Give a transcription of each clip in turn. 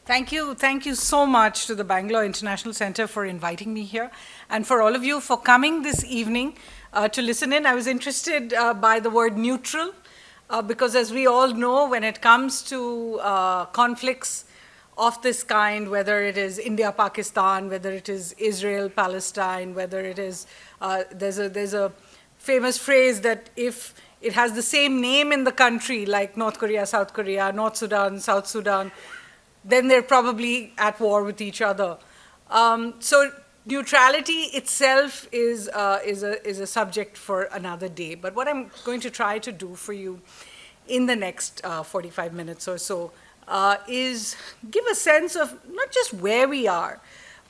Thank you so much to the Bangalore International Center for inviting me here, and for all of you for coming this evening to listen in. I was interested by the word neutral, because as we all know, when it comes to conflicts of this kind, whether it is India-Pakistan, whether it is Israel-Palestine, whether it is, there's a famous phrase that if it has the same name in the country, like North Korea, South Korea, North Sudan, South Sudan, then they're probably at war with each other. So neutrality itself is a subject for another day. But what I'm going to try to do for you in the next 45 minutes or so is give a sense of not just where we are,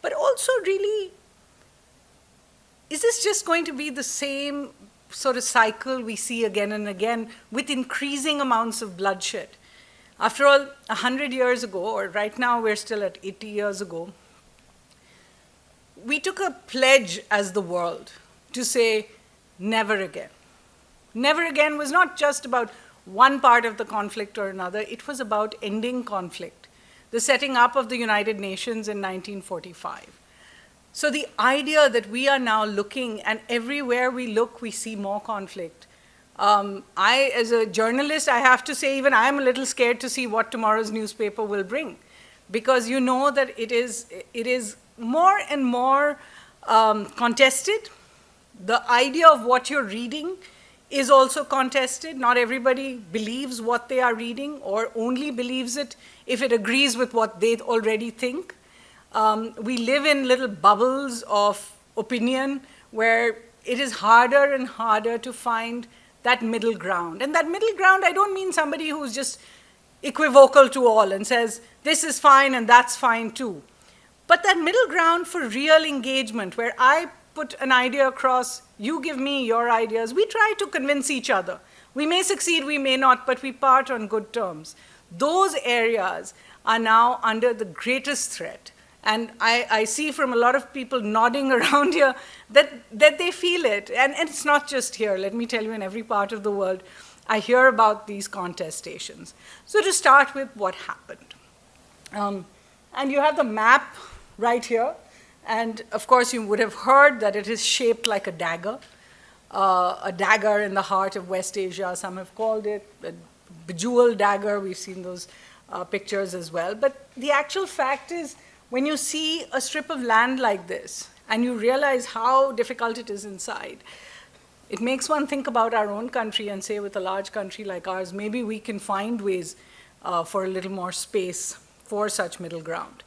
but also really, is this just going to be the same sort of cycle we see again and again with increasing amounts of bloodshed? After all, 100 years ago, or right now we're still at 80 years ago, we took a pledge as the world to say, never again. Never again was not just about one part of the conflict or another, it was about ending conflict, the setting up of the United Nations in 1945. So the idea that we are now looking, and everywhere we look, we see more conflict. As a journalist, I have to say, even I'm a little scared to see what tomorrow's newspaper will bring, because you know that it is more and more contested. The idea of what you're reading is also contested. Not everybody believes what they are reading, or only believes it if it agrees with what they already think. We live in little bubbles of opinion where it is harder and harder to find that middle ground. And that middle ground, I don't mean somebody who's just equivocal to all and says, this is fine and that's fine too. But that middle ground for real engagement, where I put an idea across, you give me your ideas, we try to convince each other. We may succeed, we may not, but we part on good terms. Those areas are now under the greatest threat. And I see from a lot of people nodding around here that they feel it. And it's not just here. Let me tell you, in every part of the world, I hear about these contestations. So to start with, what happened? And you have the map right here. And of course, you would have heard that it is shaped like a dagger in the heart of West Asia. Some have called it a bejeweled dagger. We've seen those pictures as well. But the actual fact is, when you see a strip of land like this, and you realize how difficult it is inside, it makes one think about our own country and say, with a large country like ours, maybe we can find ways for a little more space for such middle ground.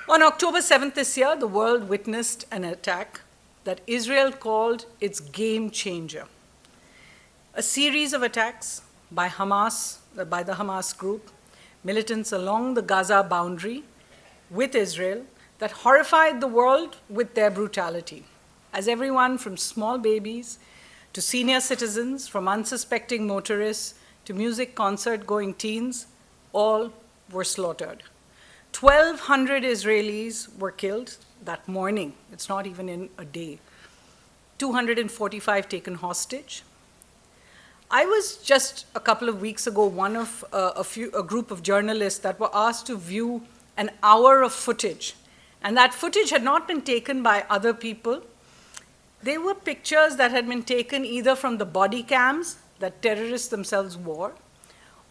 On October 7th this year, the world witnessed an attack that Israel called its game changer. A series of attacks by the Hamas group, militants along the Gaza boundary, with Israel, that horrified the world with their brutality, as everyone from small babies to senior citizens, from unsuspecting motorists to music concert-going teens, all were slaughtered. 1,200 Israelis were killed that morning. It's not even in a day. 245 taken hostage. I was just a couple of weeks ago one of a group of journalists that were asked to view an hour of footage. And that footage had not been taken by other people. They were pictures that had been taken either from the body cams that terrorists themselves wore,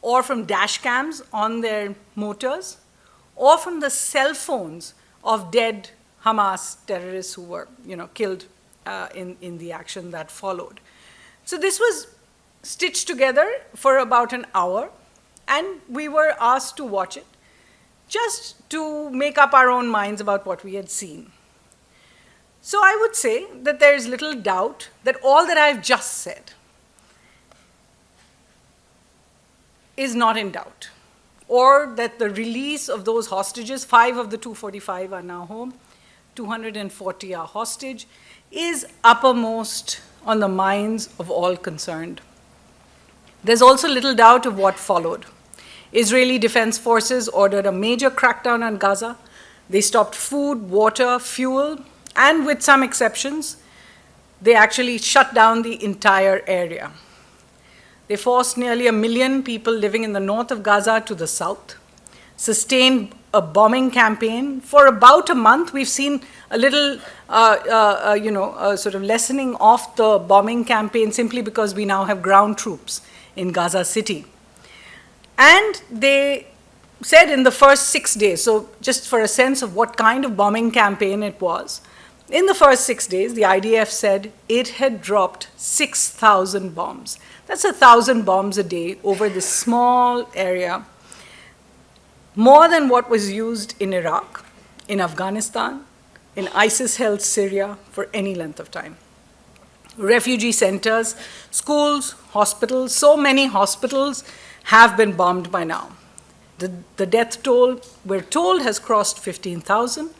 or from dash cams on their motors, or from the cell phones of dead Hamas terrorists who were, killed in the action that followed. So this was stitched together for about an hour, and we were asked to watch it, just to make up our own minds about what we had seen. So I would say that there is little doubt that all that I've just said is not in doubt, or that the release of those hostages, 5 of the 245 are now home, 240 are hostage, is uppermost on the minds of all concerned. There's also little doubt of what followed. Israeli Defense Forces ordered a major crackdown on Gaza. They stopped food, water, fuel, and with some exceptions, they actually shut down the entire area. They forced nearly 1 million people living in the north of Gaza to the south, sustained a bombing campaign. For about a month, we've seen a little, sort of lessening of the bombing campaign simply because we now have ground troops in Gaza City. And they said in the first 6 days, so just for a sense of what kind of bombing campaign it was, in the first 6 days, the IDF said it had dropped 6,000 bombs. That's 1,000 bombs a day over this small area, more than what was used in Iraq, in Afghanistan, in ISIS-held Syria for any length of time. Refugee centers, schools, hospitals, so many hospitals have been bombed by now. The death toll, we're told, has crossed 15,000.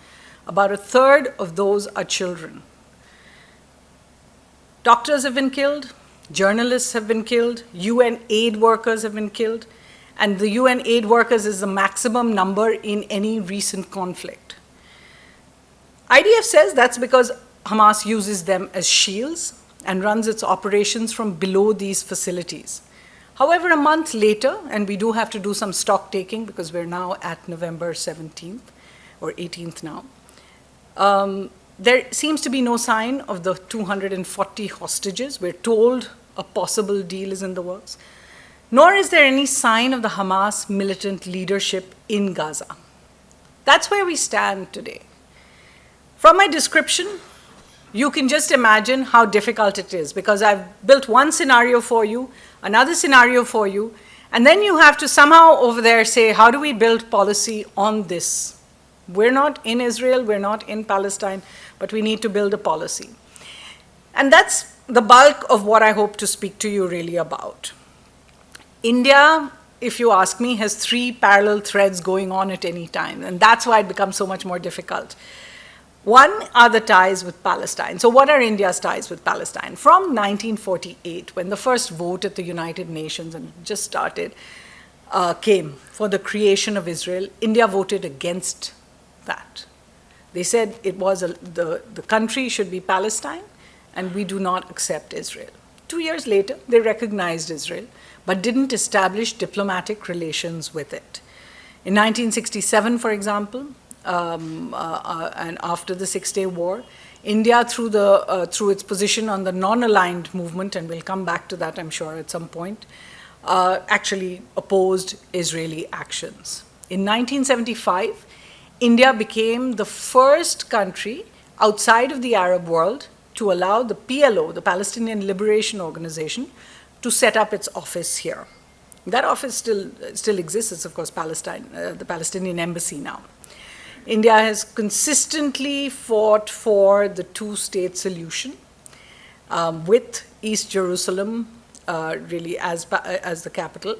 About a third of those are children. Doctors have been killed, journalists have been killed, UN aid workers have been killed, and the UN aid workers is the maximum number in any recent conflict. IDF says that's because Hamas uses them as shields and runs its operations from below these facilities. However, a month later, and we do have to do some stock taking because we're now at November 17th or 18th now, there seems to be no sign of the 240 hostages. We're told a possible deal is in the works. Nor is there any sign of the Hamas militant leadership in Gaza. That's where we stand today. From my description, you can just imagine how difficult it is because I've built one scenario for you, another scenario for you, and then you have to somehow over there say, how do we build policy on this? We're not in Israel, we're not in Palestine, but we need to build a policy. And that's the bulk of what I hope to speak to you really about. India, if you ask me, has 3 parallel threads going on at any time, and that's why it becomes so much more difficult. One are the ties with Palestine. So what are India's ties with Palestine? From 1948, when the first vote at the United Nations, and just started, came for the creation of Israel, India voted against that. They said it was the country should be Palestine, and we do not accept Israel. 2 years later, they recognized Israel, but didn't establish diplomatic relations with it. In 1967, for example, and after the Six-Day War, India, through its position on the non-aligned movement, and we'll come back to that, I'm sure, at some point, actually opposed Israeli actions. In 1975, India became the first country outside of the Arab world to allow the PLO, the Palestinian Liberation Organization, to set up its office here. That office still exists. It's, of course, the Palestinian embassy now. India has consistently fought for the two-state solution with East Jerusalem really as the capital.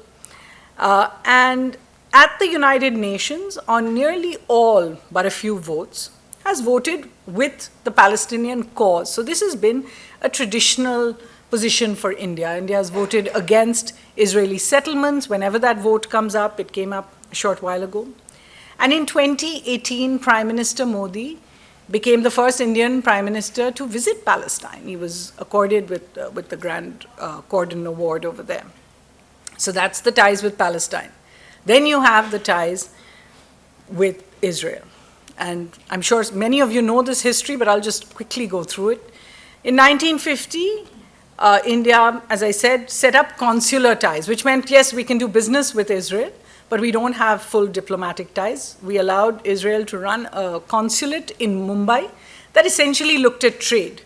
And at the United Nations, on nearly all but a few votes, has voted with the Palestinian cause. So this has been a traditional position for India. India has voted against Israeli settlements. Whenever that vote comes up, it came up a short while ago. And in 2018, Prime Minister Modi became the first Indian Prime Minister to visit Palestine. He was accorded with the Grand Cordon Award over there. So that's the ties with Palestine. Then you have the ties with Israel. And I'm sure many of you know this history, but I'll just quickly go through it. In 1950, India, as I said, set up consular ties, which meant, yes, we can do business with Israel, but we don't have full diplomatic ties. We allowed Israel to run a consulate in Mumbai that essentially looked at trade.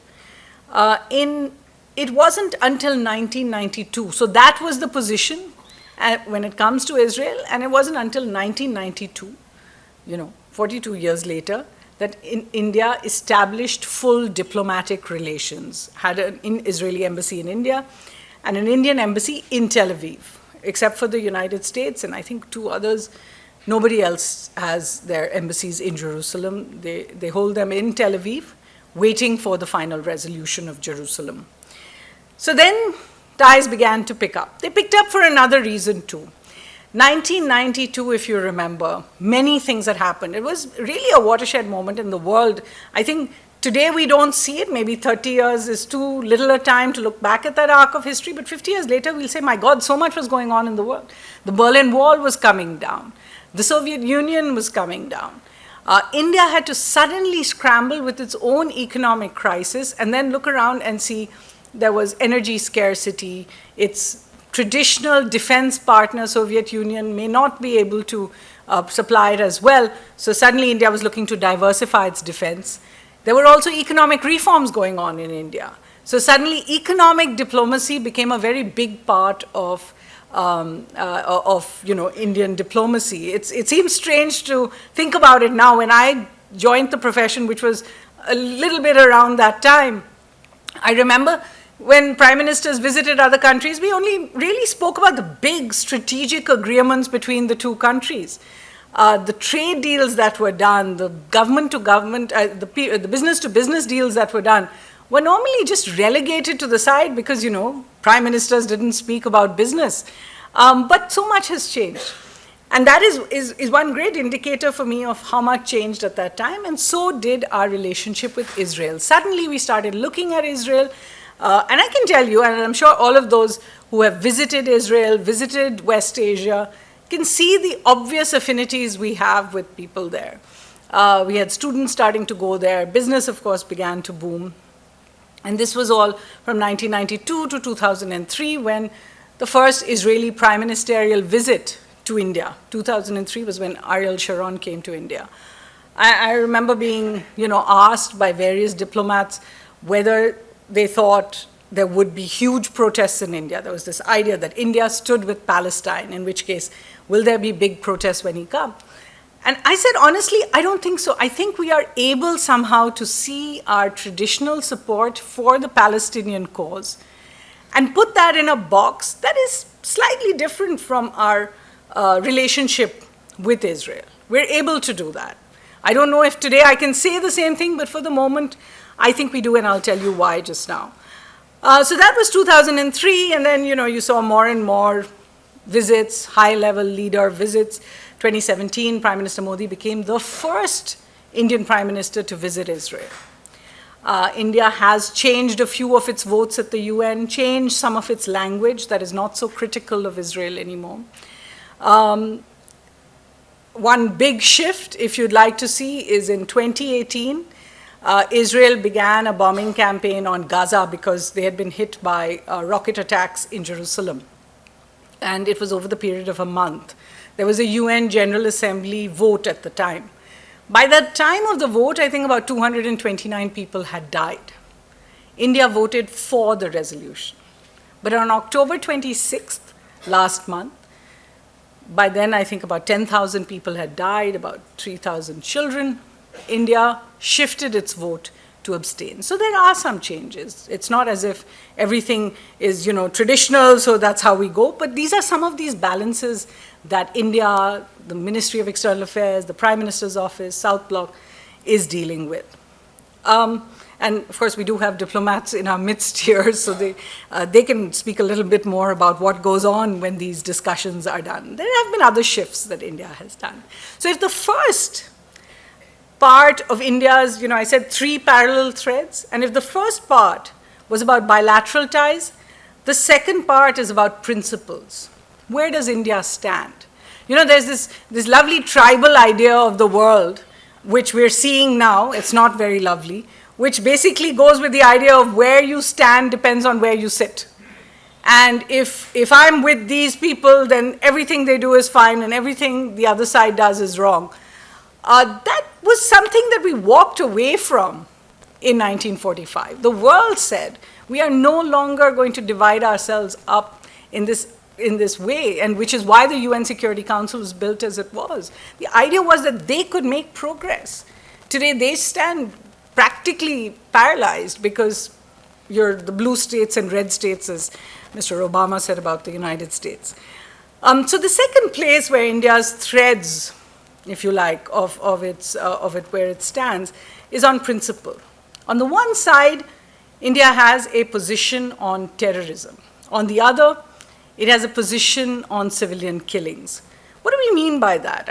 It wasn't until 1992, so that was the position when it comes to Israel, and it wasn't until 1992, 42 years later, that India established full diplomatic relations, had an Israeli embassy in India and an Indian embassy in Tel Aviv. Except for the United States and I think 2 others, nobody else has their embassies in Jerusalem. They hold them in Tel Aviv, waiting for the final resolution of Jerusalem. So then ties began to pick up. They picked up for another reason too. 1992, if you remember, many things had happened. It was really a watershed moment in the world. I think today we don't see it. Maybe 30 years is too little a time to look back at that arc of history, but 50 years later we'll say, my God, so much was going on in the world. The Berlin Wall was coming down. The Soviet Union was coming down. India had to suddenly scramble with its own economic crisis and then look around and see there was energy scarcity. Its traditional defense partner, Soviet Union, may not be able to supply it as well. So suddenly India was looking to diversify its defense. There were also economic reforms going on in India. So suddenly economic diplomacy became a very big part of Indian diplomacy. It seems strange to think about it now. When I joined the profession, which was a little bit around that time, I remember when prime ministers visited other countries, we only really spoke about the big strategic agreements between the two countries. The trade deals that were done, the government to government, the business to business deals that were done were normally just relegated to the side because, prime ministers didn't speak about business. But so much has changed. And that is one great indicator for me of how much changed at that time, and so did our relationship with Israel. Suddenly we started looking at Israel, and I can tell you, and I'm sure all of those who have visited Israel, visited West Asia, can see the obvious affinities we have with people there. We had students starting to go there. Business, of course, began to boom. And this was all from 1992 to 2003, when the first Israeli prime ministerial visit to India. 2003 was when Ariel Sharon came to India. I remember being, asked by various diplomats whether they thought there would be huge protests in India. There was this idea that India stood with Palestine, in which case, will there be big protests when he comes? And I said, honestly, I don't think so. I think we are able somehow to see our traditional support for the Palestinian cause and put that in a box that is slightly different from our relationship with Israel. We're able to do that. I don't know if today I can say the same thing, but for the moment, I think we do, and I'll tell you why just now. So that was 2003, and then, you saw more and more visits, high-level leader visits. 2017, Prime Minister Modi became the first Indian Prime Minister to visit Israel. India has changed a few of its votes at the UN, changed some of its language that is not so critical of Israel anymore. One big shift, if you'd like to see, is in 2018, Israel began a bombing campaign on Gaza because they had been hit by rocket attacks in Jerusalem. And it was over the period of a month. There was a UN General Assembly vote at the time. By the time of the vote, I think about 229 people had died. India voted for the resolution. But on October 26th, last month, by then I think about 10,000 people had died, about 3,000 children. India shifted its vote to abstain. So there are some changes. It's not as if everything is, traditional, so that's how we go. But these are some of these balances that India, the Ministry of External Affairs, the Prime Minister's Office, South Bloc is dealing with. And of course, we do have diplomats in our midst here, so they can speak a little bit more about what goes on when these discussions are done. There have been other shifts that India has done. So if the first part of India's, I said 3 parallel threads, and if the first part was about bilateral ties, the second part is about principles. Where does India stand? There's this lovely tribal idea of the world, which we're seeing now. It's not very lovely, which basically goes with the idea of where you stand depends on where you sit. And if I'm with these people, then everything they do is fine, and everything the other side does is wrong. That was something that we walked away from in 1945. The world said, we are no longer going to divide ourselves up in this way, and which is why the UN Security Council was built as it was. The idea was that they could make progress. Today, they stand practically paralyzed because you're the blue states and red states, as Mr. Obama said about the United States. So the second place where India's threads, if you like, of it where it stands, is on principle. On the one side, India has a position on terrorism. On the other, it has a position on civilian killings. What do we mean by that?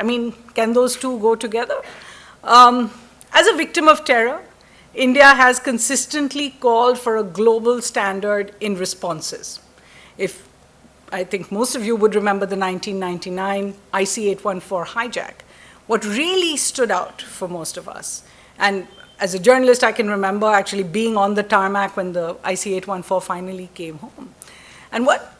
Can those two go together? As a victim of terror, India has consistently called for a global standard in responses. I think most of you would remember the 1999 IC-814 hijack. What really stood out for most of us, and as a journalist, I can remember actually being on the tarmac when the IC-814 finally came home. And what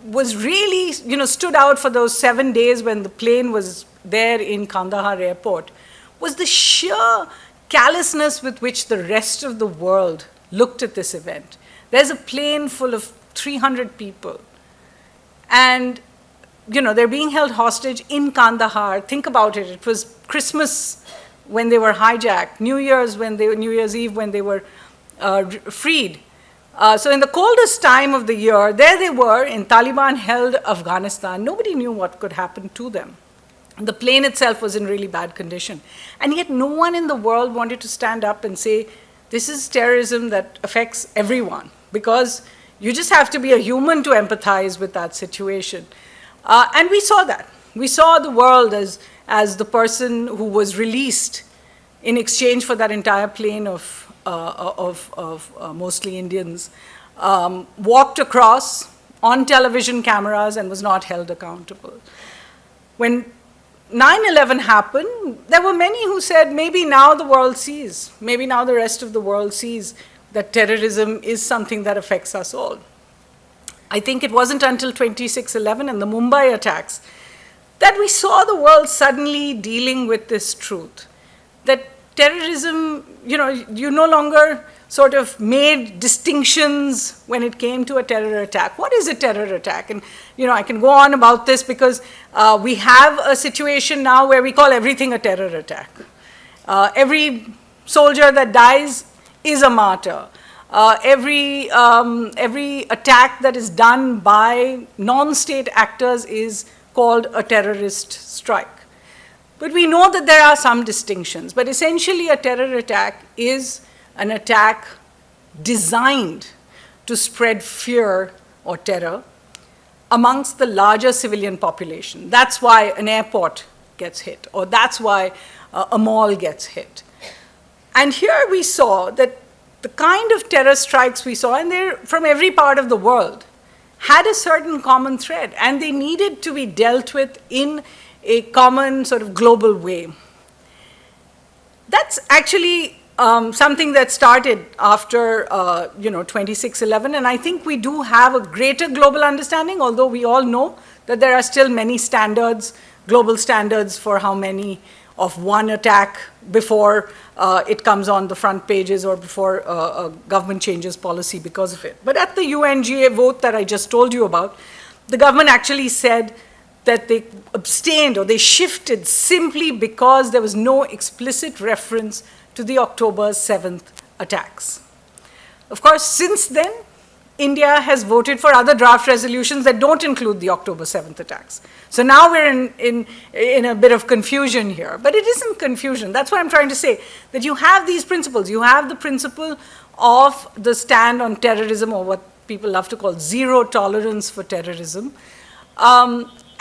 was really, stood out for those 7 days when the plane was there in Kandahar airport was the sheer callousness with which the rest of the world looked at this event. There's a plane full of 300 people, and they're being held hostage in Kandahar. Think about it. It was Christmas when they were hijacked, New Year's Eve when they were freed. So in the coldest time of the year, there they were in Taliban-held Afghanistan. Nobody knew what could happen to them. The plane itself was in really bad condition. And yet no one in the world wanted to stand up and say, this is terrorism that affects everyone, because you just have to be a human to empathize with that situation. And we saw that. We saw the world as the person who was released in exchange for that entire plane of mostly Indians, walked across on television cameras and was not held accountable. When 9/11 happened, there were many who said, maybe now the world sees, maybe now the rest of the world sees that terrorism is something that affects us all. I think it wasn't until 26/11 and the Mumbai attacks that we saw the world suddenly dealing with this truth, that terrorism, you no longer sort of made distinctions when it came to a terror attack. What is a terror attack? And I can go on about this because we have a situation now where we call everything a terror attack. Every soldier that dies is a martyr. Every attack that is done by non-state actors is called a terrorist strike. But we know that there are some distinctions. But essentially, a terror attack is an attack designed to spread fear or terror amongst the larger civilian population. That's why an airport gets hit, or that's why a mall gets hit. And here we saw that the kind of terror strikes we saw, and they're from every part of the world, had a certain common thread, and they needed to be dealt with in a common sort of global way. That's actually something that started after 26/11, and I think we do have a greater global understanding, although we all know that there are still many standards, global standards for how many of one attack before it comes on the front pages or before a government changes policy because of it. But at the UNGA vote that I just told you about, the government actually said that they abstained or they shifted simply because there was no explicit reference to the October 7th attacks. Of course, since then, India has voted for other draft resolutions that don't include the October 7th attacks. So now we're in a bit of confusion here. But it isn't confusion. That's what I'm trying to say, that you have these principles. You have the principle of the stand on terrorism, or what people love to call zero tolerance for terrorism.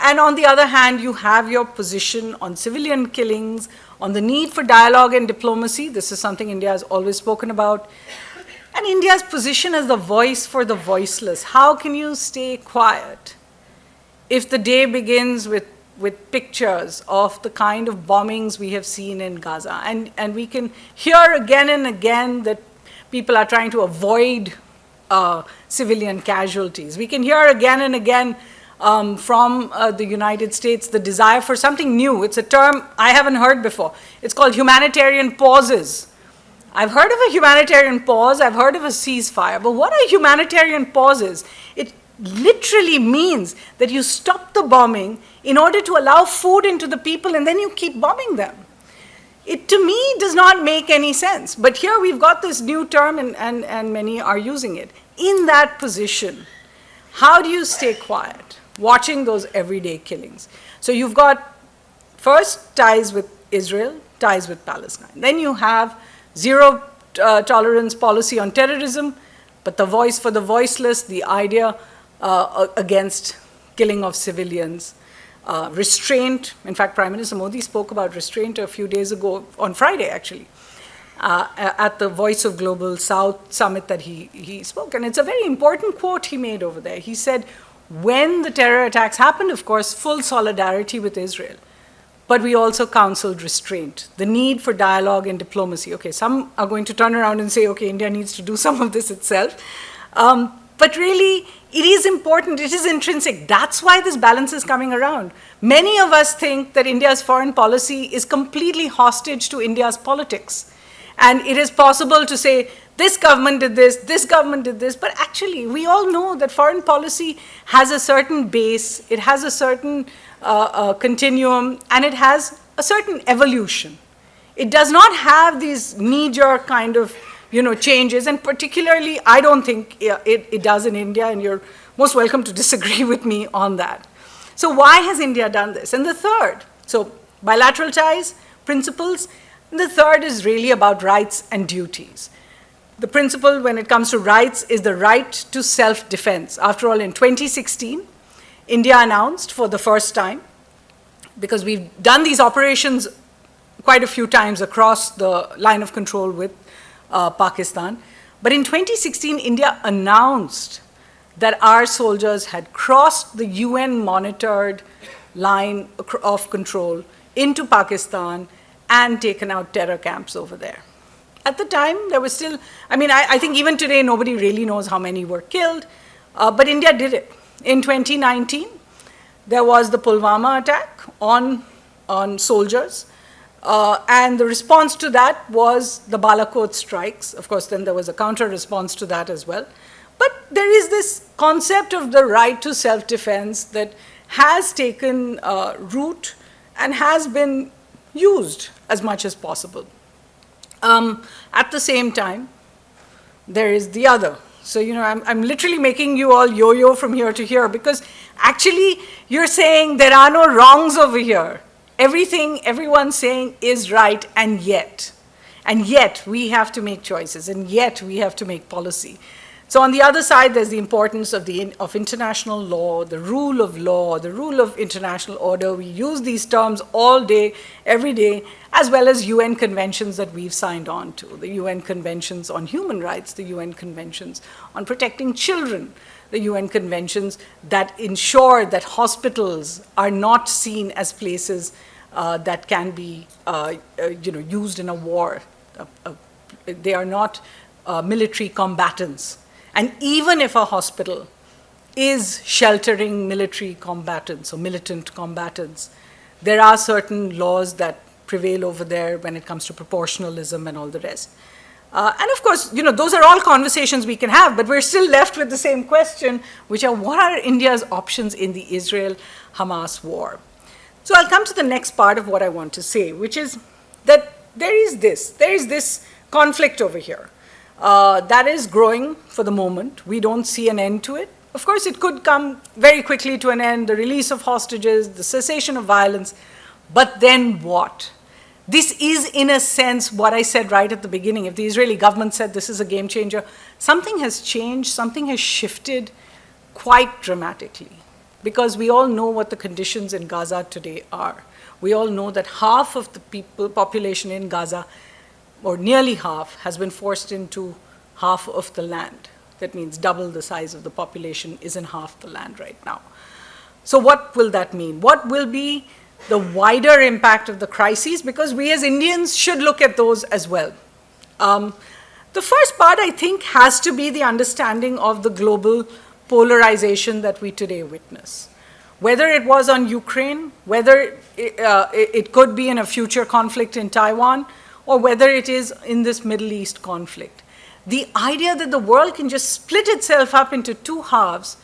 And on the other hand, you have your position on civilian killings, on the need for dialogue and diplomacy. This is something India has always spoken about. And India's position as the voice for the voiceless. How can you stay quiet if the day begins with pictures of the kind of bombings we have seen in Gaza? And we can hear again and again that people are trying to avoid civilian casualties. We can hear again and again from the United States the desire for something new. It's a term I haven't heard before. It's called humanitarian pauses. I've heard of a humanitarian pause, I've heard of a ceasefire, but what are humanitarian pauses? It literally means that you stop the bombing in order to allow food into the people and then you keep bombing them. It, to me, does not make any sense. But here we've got this new term and many are using it. In that position, how do you stay quiet, watching those everyday killings? So you've got first ties with Israel, ties with Palestine. Then you have zero tolerance policy on terrorism, but the voice for the voiceless, the idea against killing of civilians, restraint. In fact, Prime Minister Modi spoke about restraint a few days ago, on Friday actually, at the Voice of Global South summit that he spoke. And it's a very important quote he made over there. He said, when the terror attacks happened, of course, full solidarity with Israel. But we also counseled restraint, the need for dialogue and diplomacy. Okay, some are going to turn around and say, okay, India needs to do some of this itself. But really, it is important, it is intrinsic. That's why this balance is coming around. Many of us think that India's foreign policy is completely hostage to India's politics. And it is possible to say, this government did this government did this, but actually we all know that foreign policy has a certain base, it has a certain continuum, and it has a certain evolution. It does not have these knee-jerk kind of changes, and particularly I don't think it does in India, and you're most welcome to disagree with me on that. So why has India done this? And the third, so bilateral ties, principles, and the third is really about rights and duties. The principle when it comes to rights is the right to self-defense. After all, in 2016, India announced for the first time, because we've done these operations quite a few times across the line of control with Pakistan, but in 2016, India announced that our soldiers had crossed the UN-monitored line of control into Pakistan and taken out terror camps over there. At the time, there was still, I think even today, nobody really knows how many were killed, but India did it. In 2019, there was the Pulwama attack on soldiers, and the response to that was the Balakot strikes. Of course, then there was a counter-response to that as well. But there is this concept of the right to self-defense that has taken root and has been used as much as possible. At the same time, there is the other. So, I'm literally making you all yo-yo from here to here, because actually you're saying there are no wrongs over here. Everything everyone's saying is right, and yet we have to make choices, and yet we have to make policy. So on the other side, there's the importance of international law, the rule of international order. We use these terms all day, every day, as well as UN conventions that we've signed on to, the UN conventions on human rights, the UN conventions on protecting children, the UN conventions that ensure that hospitals are not seen as places that can be used in a war. They are not military combatants. And even if a hospital is sheltering military combatants or militant combatants, there are certain laws that prevail over there when it comes to proportionalism and all the rest. And of course, those are all conversations we can have, but we're still left with the same question, which are, what are India's options in the Israel-Hamas war? So I'll come to the next part of what I want to say, which is that there is this conflict over here. That is growing for the moment. We don't see an end to it. Of course, it could come very quickly to an end, the release of hostages, the cessation of violence, but then what? This is, in a sense, what I said right at the beginning. If the Israeli government said this is a game changer, something has changed, something has shifted quite dramatically, because we all know what the conditions in Gaza today are. We all know that half of the population in Gaza, or nearly half, has been forced into half of the land. That means double the size of the population is in half the land right now. So what will that mean? What will be the wider impact of the crises? Because we as Indians should look at those as well. The first part, I think, has to be the understanding of the global polarization that we today witness. Whether it was on Ukraine, whether it could be in a future conflict in Taiwan, or whether it is in this Middle East conflict. The idea that the world can just split itself up into two halves,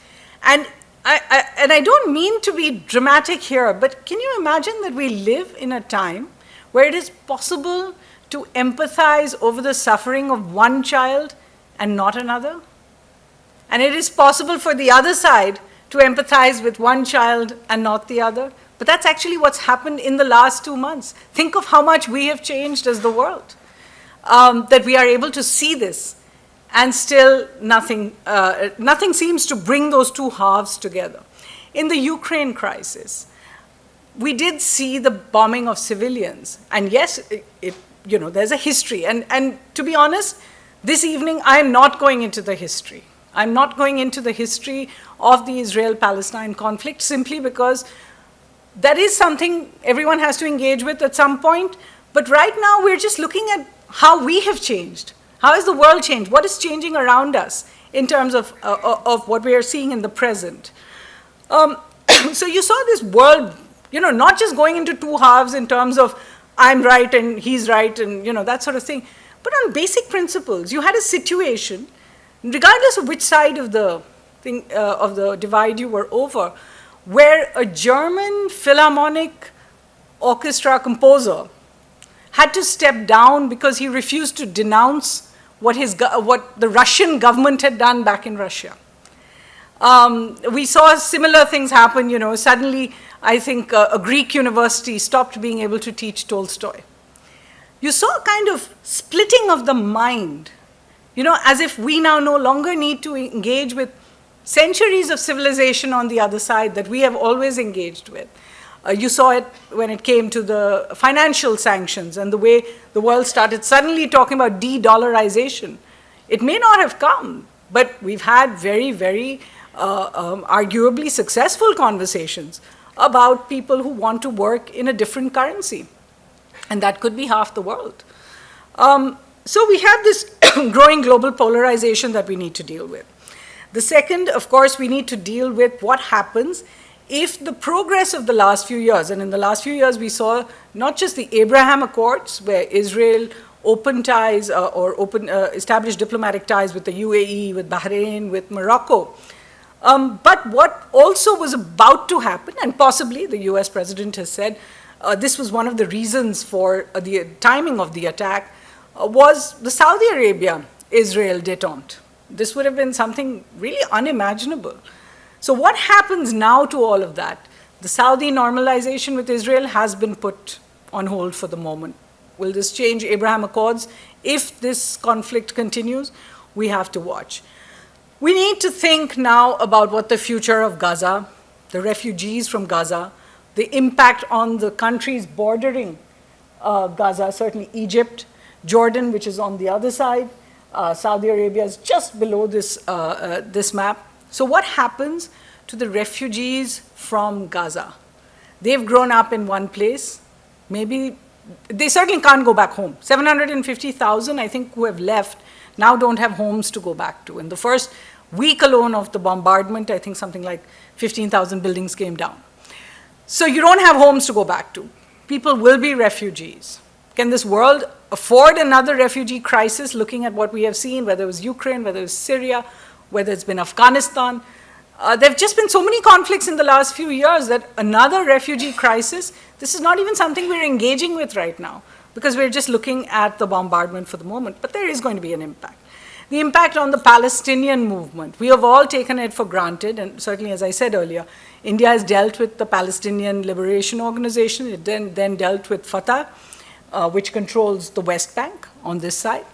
and I don't mean to be dramatic here, but can you imagine that we live in a time where it is possible to empathize over the suffering of one child and not another? And it is possible for the other side to empathize with one child and not the other? But that's actually what's happened in the last 2 months. Think of how much we have changed as the world, that we are able to see this, and still nothing seems to bring those two halves together. In the Ukraine crisis, we did see the bombing of civilians, and yes, there's a history. And to be honest, this evening I am not going into the history. I'm not going into the history of the Israel-Palestine conflict simply because that is something everyone has to engage with at some point. But right now, we're just looking at how we have changed. How has the world changed? What is changing around us in terms of what we are seeing in the present? So you saw this world, not just going into two halves in terms of I'm right and he's right and, that sort of thing, but on basic principles. You had a situation, regardless of which side of the divide you were over, where a German Philharmonic orchestra composer had to step down because he refused to denounce what the Russian government had done back in Russia. We saw similar things happen, suddenly I think a Greek university stopped being able to teach Tolstoy. You saw a kind of splitting of the mind, as if we now no longer need to engage with centuries of civilization on the other side that we have always engaged with. You saw it when it came to the financial sanctions and the way the world started suddenly talking about de-dollarization. It may not have come, but we've had very, very arguably successful conversations about people who want to work in a different currency. And that could be half the world. So we have this growing global polarization that we need to deal with. The second, of course, we need to deal with what happens if the progress of the last few years, and in the last few years we saw not just the Abraham Accords, where Israel opened ties established diplomatic ties with the UAE, with Bahrain, with Morocco, but what also was about to happen, and possibly the US president has said this was one of the reasons for the timing of the attack, was the Saudi Arabia-Israel détente. This would have been something really unimaginable. So what happens now to all of that? The Saudi normalization with Israel has been put on hold for the moment. Will this change Abraham Accords? If this conflict continues, we have to watch. We need to think now about what the future of Gaza, the refugees from Gaza, the impact on the countries bordering Gaza, certainly Egypt, Jordan, which is on the other side, Saudi Arabia is just below this map. So what happens to the refugees from Gaza? They've grown up in one place. Maybe they certainly can't go back home. 750,000, I think, who have left now don't have homes to go back to. In the first week alone of the bombardment, I think something like 15,000 buildings came down. So you don't have homes to go back to. People will be refugees. Can this world afford another refugee crisis, looking at what we have seen, whether it was Ukraine, whether it was Syria, whether it's been Afghanistan? There have just been so many conflicts in the last few years that another refugee crisis, this is not even something we're engaging with right now, because we're just looking at the bombardment for the moment. But there is going to be an impact. The impact on the Palestinian movement. We have all taken it for granted, and certainly, as I said earlier, India has dealt with the Palestinian Liberation Organization. It then dealt with Fatah, which controls the West Bank on this side.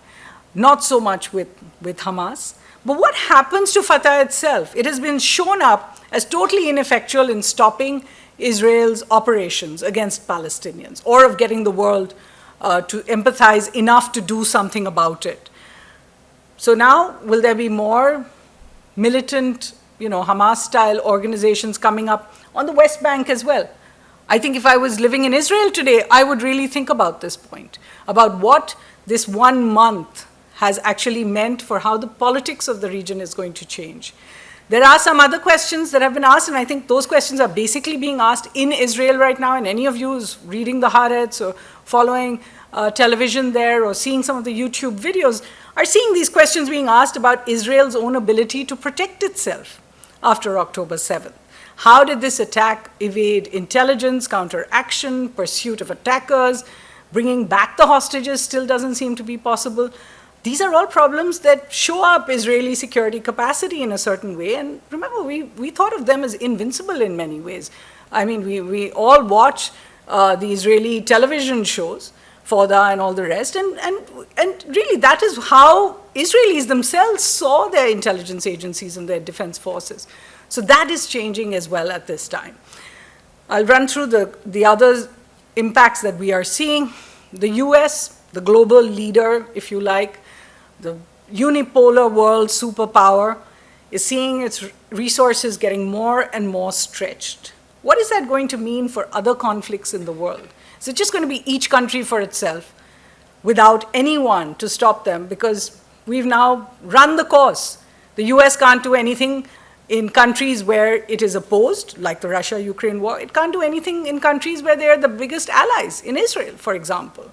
Not so much with Hamas. But what happens to Fatah itself? It has been shown up as totally ineffectual in stopping Israel's operations against Palestinians, or of getting the world to empathize enough to do something about it. So now, will there be more militant, Hamas-style organizations coming up on the West Bank as well? I think if I was living in Israel today, I would really think about this point, about what this 1 month has actually meant for how the politics of the region is going to change. There are some other questions that have been asked, and I think those questions are basically being asked in Israel right now, and any of you who's reading the Haaretz or following television there or seeing some of the YouTube videos are seeing these questions being asked about Israel's own ability to protect itself after October 7th. How did this attack evade intelligence, counteraction, pursuit of attackers? Bringing back the hostages still doesn't seem to be possible. These are all problems that show up Israeli security capacity in a certain way. And remember, we thought of them as invincible in many ways. I mean, we all watch the Israeli television shows, Fauda and all the rest, and really that is how Israelis themselves saw their intelligence agencies and their defense forces. So that is changing as well at this time. I'll run through the other impacts that we are seeing. The US, the global leader, if you like, the unipolar world superpower, is seeing its resources getting more and more stretched. What is that going to mean for other conflicts in the world? Is it just going to be each country for itself without anyone to stop them? Because we've now run the course. The US can't do anything in countries where it is opposed, like the Russia-Ukraine war. It can't do anything in countries where they are the biggest allies, in Israel, for example.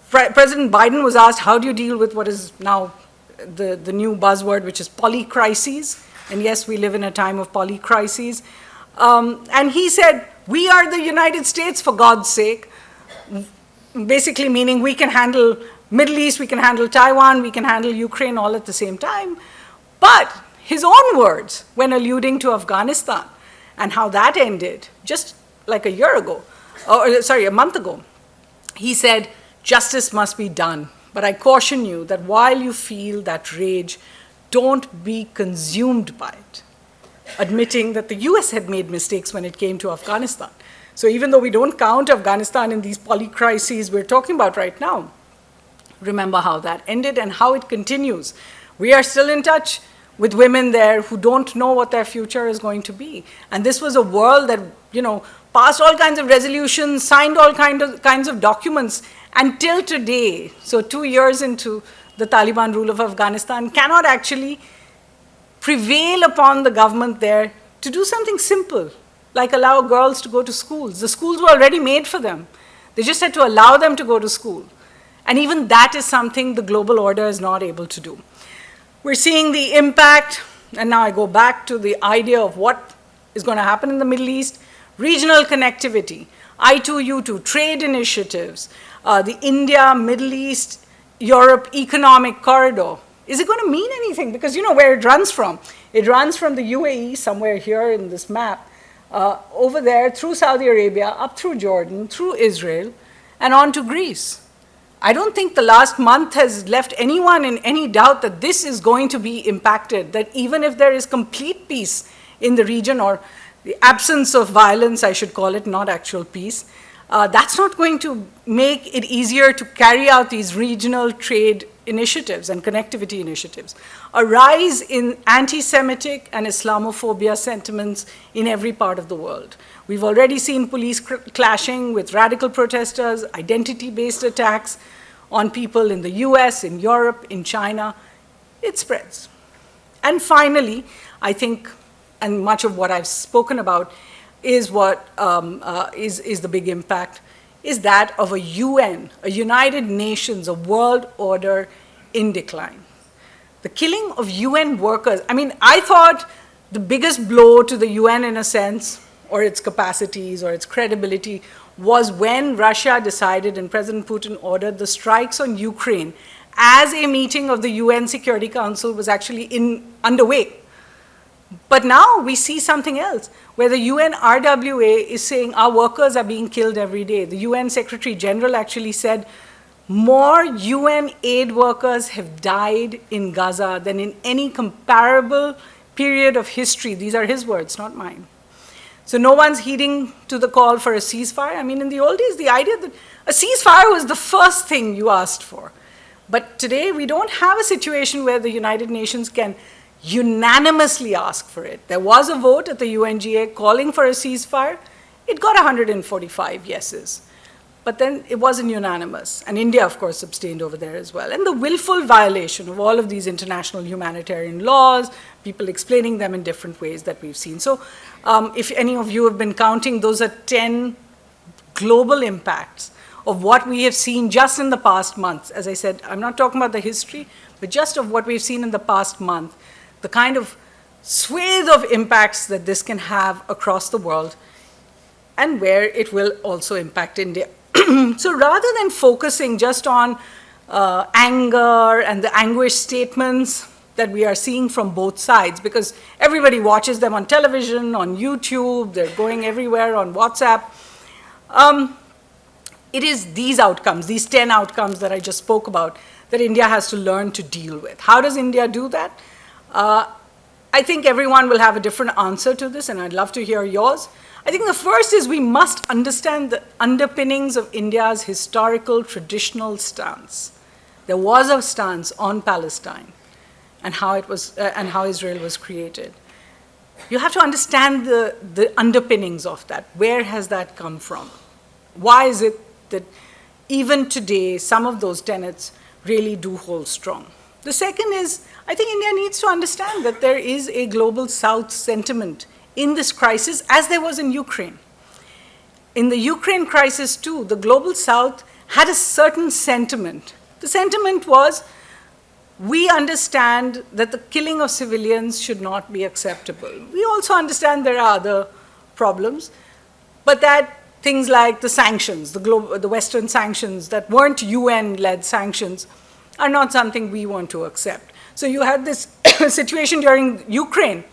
President Biden was asked, how do you deal with what is now the new buzzword, which is polycrises? And yes, we live in a time of polycrises. And he said, we are the United States, for God's sake. Basically meaning we can handle Middle East, we can handle Taiwan, we can handle Ukraine all at the same time. But his own words when alluding to Afghanistan and how that ended just like a month ago, he said, justice must be done. But I caution you that while you feel that rage, don't be consumed by it, admitting that the US had made mistakes when it came to Afghanistan. So even though we don't count Afghanistan in these polycrises we're talking about right now, remember how that ended and how it continues. We are still in touch with women there who don't know what their future is going to be. And this was a world that, passed all kinds of resolutions, signed all kinds of documents, until today, so 2 years into the Taliban rule of Afghanistan, cannot actually prevail upon the government there to do something simple, like allow girls to go to schools. The schools were already made for them. They just had to allow them to go to school. And even that is something the global order is not able to do. We're seeing the impact, and now I go back to the idea of what is going to happen in the Middle East, regional connectivity, I2U2, trade initiatives, the India, Middle East, Europe economic corridor. Is it going to mean anything? Because you know where it runs from. It runs from the UAE, somewhere here in this map, over there, through Saudi Arabia, up through Jordan, through Israel, and on to Greece. I don't think the last month has left anyone in any doubt that this is going to be impacted, that even if there is complete peace in the region, or the absence of violence, I should call it, not actual peace, that's not going to make it easier to carry out these regional trade initiatives and connectivity initiatives. A rise in anti-Semitic and Islamophobia sentiments in every part of the world. We've already seen police clashing with radical protesters, identity-based attacks on people in the US, in Europe, in China. It spreads. And finally, I think, and much of what I've spoken about is what is the big impact, is that of a UN, a United Nations, a world order in decline. The killing of UN workers, I thought the biggest blow to the UN in a sense, or its capacities or its credibility, was when Russia decided and President Putin ordered the strikes on Ukraine as a meeting of the UN Security Council was actually underway. But now we see something else, where the UN RWA is saying our workers are being killed every day. The UN Secretary General actually said more UN aid workers have died in Gaza than in any comparable period of history. These are his words, not mine. So no one's heeding to the call for a ceasefire. In the old days, the idea that a ceasefire was the first thing you asked for. But today, we don't have a situation where the United Nations can unanimously ask for it. There was a vote at the UNGA calling for a ceasefire. It got 145 yeses. But then it wasn't unanimous. And India, of course, abstained over there as well. And the willful violation of all of these international humanitarian laws, people explaining them in different ways that we've seen. So if any of you have been counting, those are 10 global impacts of what we have seen just in the past month. As I said, I'm not talking about the history, but just of what we've seen in the past month, the kind of swathe of impacts that this can have across the world, and where it will also impact India. So rather than focusing just on anger and the anguish statements that we are seeing from both sides, because everybody watches them on television, on YouTube, they're going everywhere on WhatsApp, it is these outcomes, these 10 outcomes that I just spoke about, that India has to learn to deal with. How does India do that? I think everyone will have a different answer to this, and I'd love to hear yours. I think the first is we must understand the underpinnings of India's historical, traditional stance. There was a stance on Palestine, and how Israel was created. You have to understand the underpinnings of that. Where has that come from? Why is it that even today, some of those tenets really do hold strong? The second is, I think India needs to understand that there is a global South sentiment in this crisis, as there was in Ukraine. In the Ukraine crisis too, the global South had a certain sentiment. The sentiment was, we understand that the killing of civilians should not be acceptable. We also understand there are other problems, but that things like the sanctions, the Western sanctions that weren't UN-led sanctions, are not something we want to accept. So you had this situation during Ukraine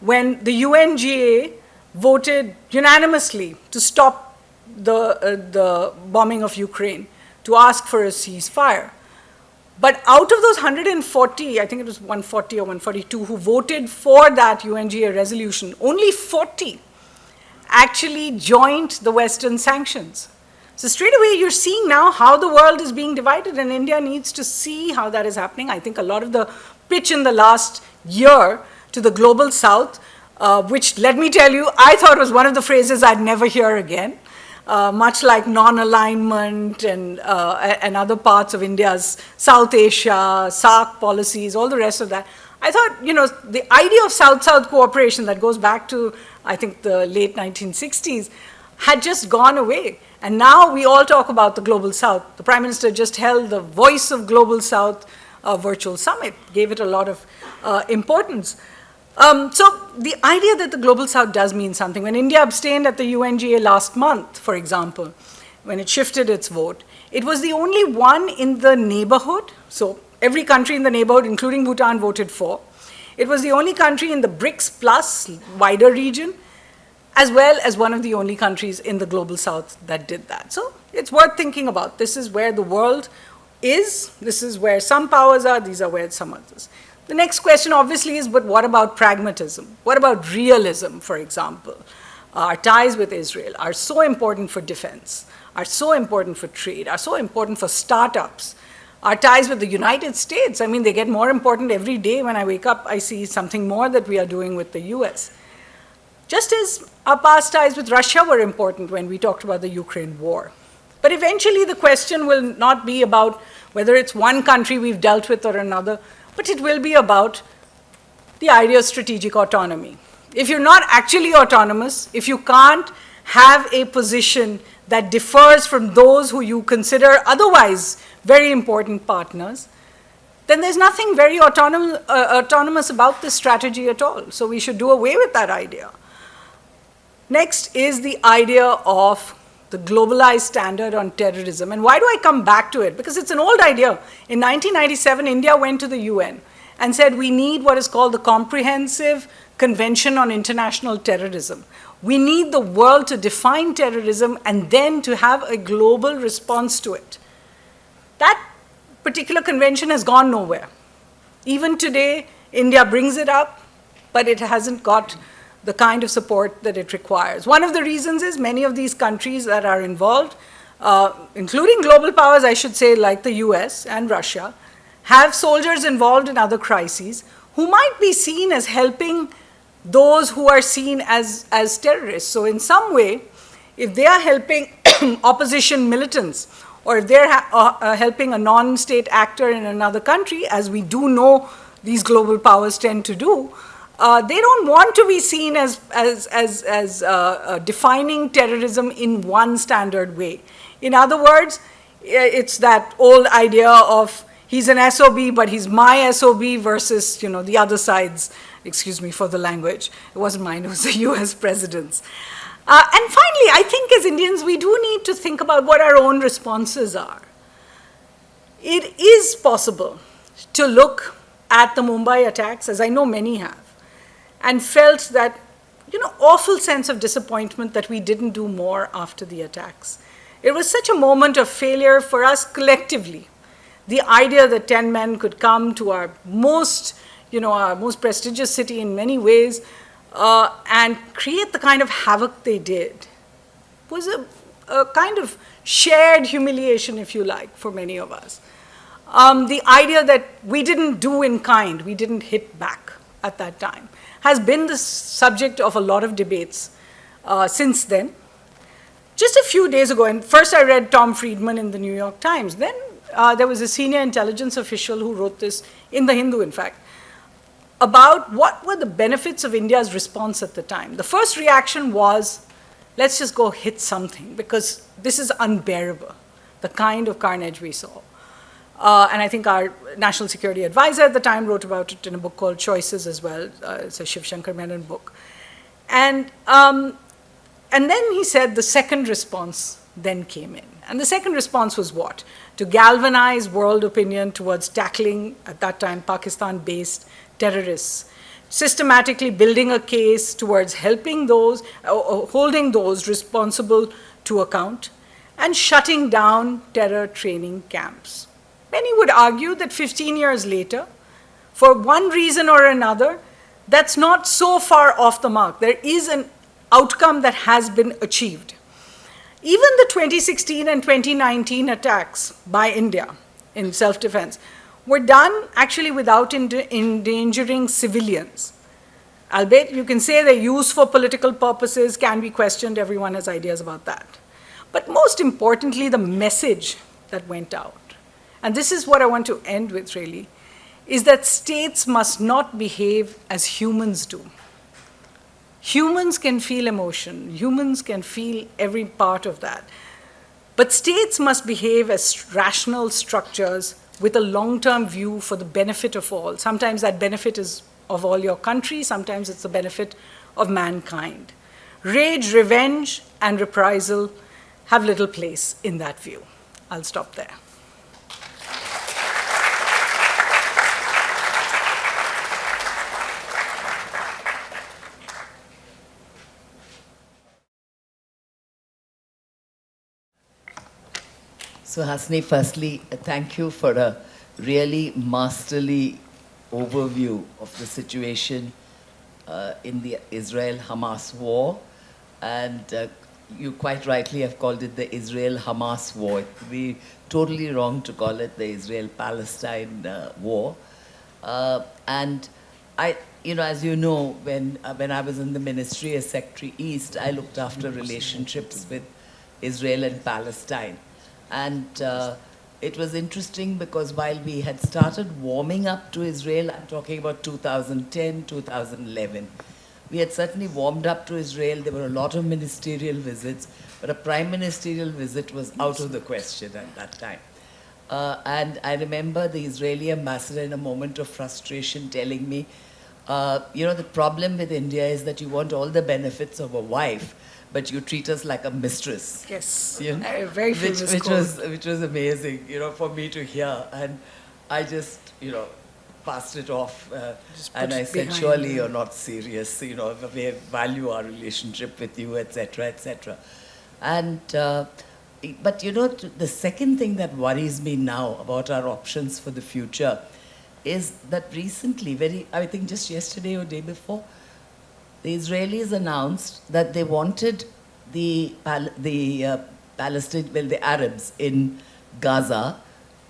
when the UNGA voted unanimously to stop the bombing of Ukraine, to ask for a ceasefire. But out of those 140, I think it was 140 or 142, who voted for that UNGA resolution, only 40 actually joined the Western sanctions. So straight away, you're seeing now how the world is being divided, and India needs to see how that is happening. I think a lot of the pitch in the last year to the global South, which, let me tell you, I thought was one of the phrases I'd never hear again, much like non-alignment and other parts of India's South Asia, SAARC policies, all the rest of that. I thought, the idea of South-South cooperation that goes back to, I think, the late 1960s had just gone away. And now we all talk about the Global South. The Prime Minister just held the Voice of Global South virtual summit, gave it a lot of importance. So the idea that the Global South does mean something. When India abstained at the UNGA last month, for example, when it shifted its vote, it was the only one in the neighborhood. So every country in the neighborhood, including Bhutan, voted for. It was the only country in the BRICS plus wider region, as well as one of the only countries in the Global South that did that. So it's worth thinking about. This is where the world is. This is where some powers are. These are where some others. The next question obviously is, but what about pragmatism? What about realism, for example? Our ties with Israel are so important for defense, are so important for trade, are so important for startups. Our ties with the United States, I mean, they get more important every day. When I wake up, I see something more that we are doing with the US. Just as our past ties with Russia were important when we talked about the Ukraine war. But eventually the question will not be about whether it's one country we've dealt with or another, but it will be about the idea of strategic autonomy. If you're not actually autonomous, if you can't have a position that differs from those who you consider otherwise very important partners, then there's nothing very autonomous about this strategy at all. So we should do away with that idea. Next is the idea of the globalized standard on terrorism. And why do I come back to it? Because it's an old idea. In 1997, India went to the UN and said we need what is called the Comprehensive Convention on International Terrorism. We need the world to define terrorism and then to have a global response to it. That particular convention has gone nowhere. Even today, India brings it up, but it hasn't got the kind of support that it requires. One of the reasons is many of these countries that are involved, including global powers, I should say, like the US and Russia, have soldiers involved in other crises who might be seen as helping those who are seen as terrorists. So in some way, if they are helping opposition militants, or if they're helping a non-state actor in another country, as we do know these global powers tend to do, they don't want to be seen as defining terrorism in one standard way. In other words, it's that old idea of he's an SOB, but he's my SOB versus, the other side's, excuse me for the language. It wasn't mine, it was the US president's. And finally, I think as Indians, we do need to think about what our own responses are. It is possible to look at the Mumbai attacks, as I know many have, and felt that, awful sense of disappointment that we didn't do more after the attacks. It was such a moment of failure for us collectively. The idea that 10 men could come to our most prestigious city in many ways and create the kind of havoc they did was a kind of shared humiliation, if you like, for many of us. the idea that we didn't do in kind, we didn't hit back at that time, has been the subject of a lot of debates since then. Just a few days ago, and first I read Tom Friedman in the New York Times, then there was a senior intelligence official who wrote this, in the Hindu in fact, about what were the benefits of India's response at the time. The first reaction was, let's just go hit something, because this is unbearable, the kind of carnage we saw. And I think our national security advisor at the time wrote about it in a book called Choices as well. It's a Shiv Shankar Menon book. And then he said the second response then came in. And the second response was what? To galvanize world opinion towards tackling, at that time, Pakistan-based terrorists, systematically building a case towards helping those, holding those responsible to account, and shutting down terror training camps. Many would argue that 15 years later, for one reason or another, that's not so far off the mark. There is an outcome that has been achieved. Even the 2016 and 2019 attacks by India in self-defense were done actually without endangering civilians. Albeit you can say they're used for political purposes, can be questioned, everyone has ideas about that. But most importantly, the message that went out, and this is what I want to end with really, is that states must not behave as humans do. Humans can feel emotion, humans can feel every part of that. But states must behave as rational structures with a long-term view for the benefit of all. Sometimes that benefit is of all your country, sometimes it's the benefit of mankind. Rage, revenge, and reprisal have little place in that view. I'll stop there. Suhasini, firstly, thank you for a really masterly overview of the situation in the Israel-Hamas war. And you quite rightly have called it the Israel-Hamas war. It would be totally wrong to call it the Israel-Palestine war. And I, as you know, when I was in the ministry as Secretary East, I looked after relationships with Israel and Palestine. And it was interesting because while we had started warming up to Israel, I'm talking about 2010, 2011, we had certainly warmed up to Israel. There were a lot of ministerial visits, but a prime ministerial visit was out of the question at that time. And I remember the Israeli ambassador in a moment of frustration telling me, the problem with India is that you want all the benefits of a wife, but you treat us like a mistress. Yes, very famous which was amazing, for me to hear. And I just, passed it off. And I said, surely you're not serious, we value our relationship with you, etc., etc. And, but the second thing that worries me now about our options for the future is that recently, I think just yesterday or day before, the Israelis announced that they wanted the Arabs in Gaza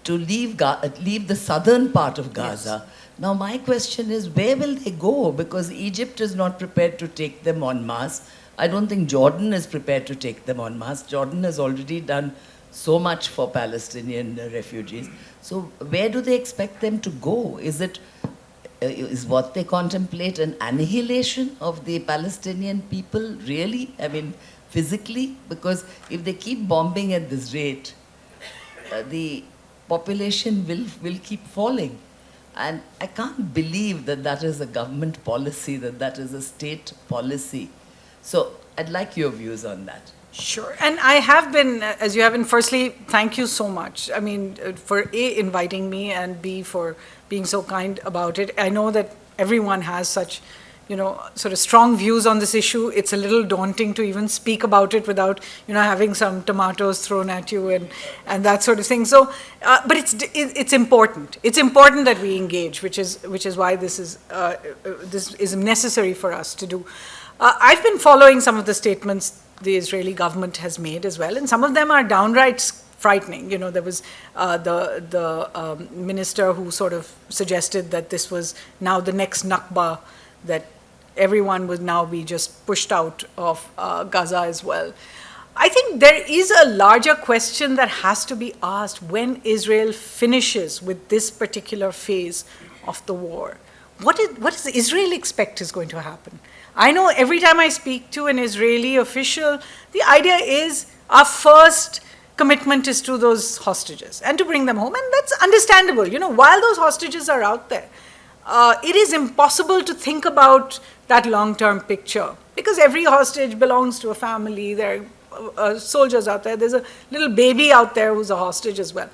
to leave the southern part of Gaza. Yes. Now my question is, where will they go? Because Egypt is not prepared to take them en masse. I don't think Jordan is prepared to take them en masse. Jordan has already done so much for Palestinian refugees. So where do they expect them to go? Is what they contemplate an annihilation of the Palestinian people, really? I mean, physically? Because if they keep bombing at this rate, the population will keep falling. And I can't believe that that is a government policy, that is a state policy. So I'd like your views on that. Sure. And I have been, as you have been, firstly, thank you so much. I mean, for A, inviting me, and B, for being so kind about it. I know that everyone has such, sort of strong views on this issue. It's a little daunting to even speak about it without, having some tomatoes thrown at you and that sort of thing. So, but it's important. It's important that we engage, which is why this is necessary for us to do. I've been following some of the statements the Israeli government has made as well, and some of them are downright frightening. You know, there was the minister who sort of suggested that this was now the next Nakba, that everyone would now be just pushed out of Gaza as well. I think there is a larger question that has to be asked when Israel finishes with this particular phase of the war. What does Israel expect is going to happen? I know every time I speak to an Israeli official, the idea is our first commitment is to those hostages and to bring them home, and that's understandable. You know, while those hostages are out there, it is impossible to think about that long-term picture because every hostage belongs to a family. There are soldiers out there. There's a little baby out there who's a hostage as well.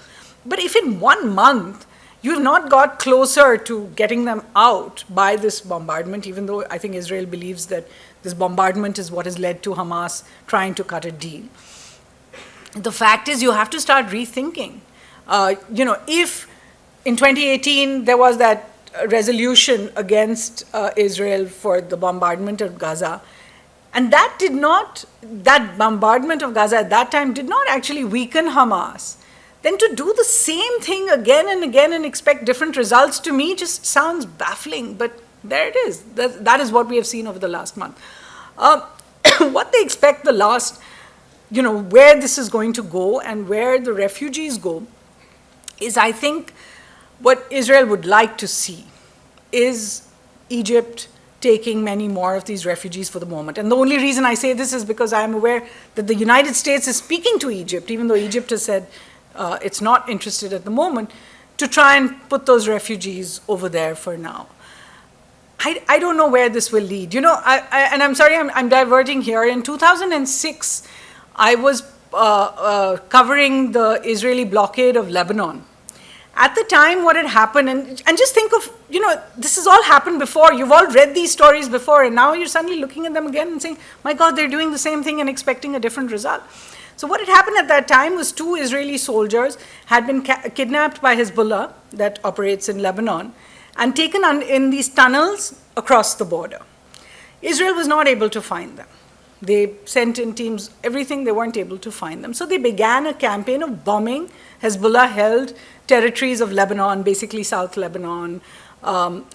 But if in 1 month you've not got closer to getting them out by this bombardment, even though I think Israel believes that this bombardment is what has led to Hamas trying to cut a deal, the fact is you have to start rethinking. You know, if in 2018 there was that resolution against Israel for the bombardment of Gaza, and that bombardment of Gaza at that time did not actually weaken Hamas, then to do the same thing again and again and expect different results, to me just sounds baffling. But there it is. That is what we have seen over the last month. What they expect the last, you know, where this is going to go and where the refugees go is, I think, what Israel would like to see is Egypt taking many more of these refugees for the moment. And the only reason I say this is because I am aware that the United States is speaking to Egypt, even though Egypt has said it's not interested at the moment, to try and put those refugees over there for now. I don't know where this will lead. You know, and I'm sorry, I'm diverting here. In 2006, I was covering the Israeli blockade of Lebanon. At the time, what had happened, and just think of, you know, this has all happened before. You've all read these stories before, and now you're suddenly looking at them again and saying, my God, they're doing the same thing and expecting a different result. So what had happened at that time was 2 Israeli soldiers had been kidnapped by Hezbollah, that operates in Lebanon, and taken in these tunnels across the border. Israel was not able to find them. They sent in teams, everything, they weren't able to find them. So they began a campaign of bombing Hezbollah-held territories of Lebanon, basically South Lebanon. When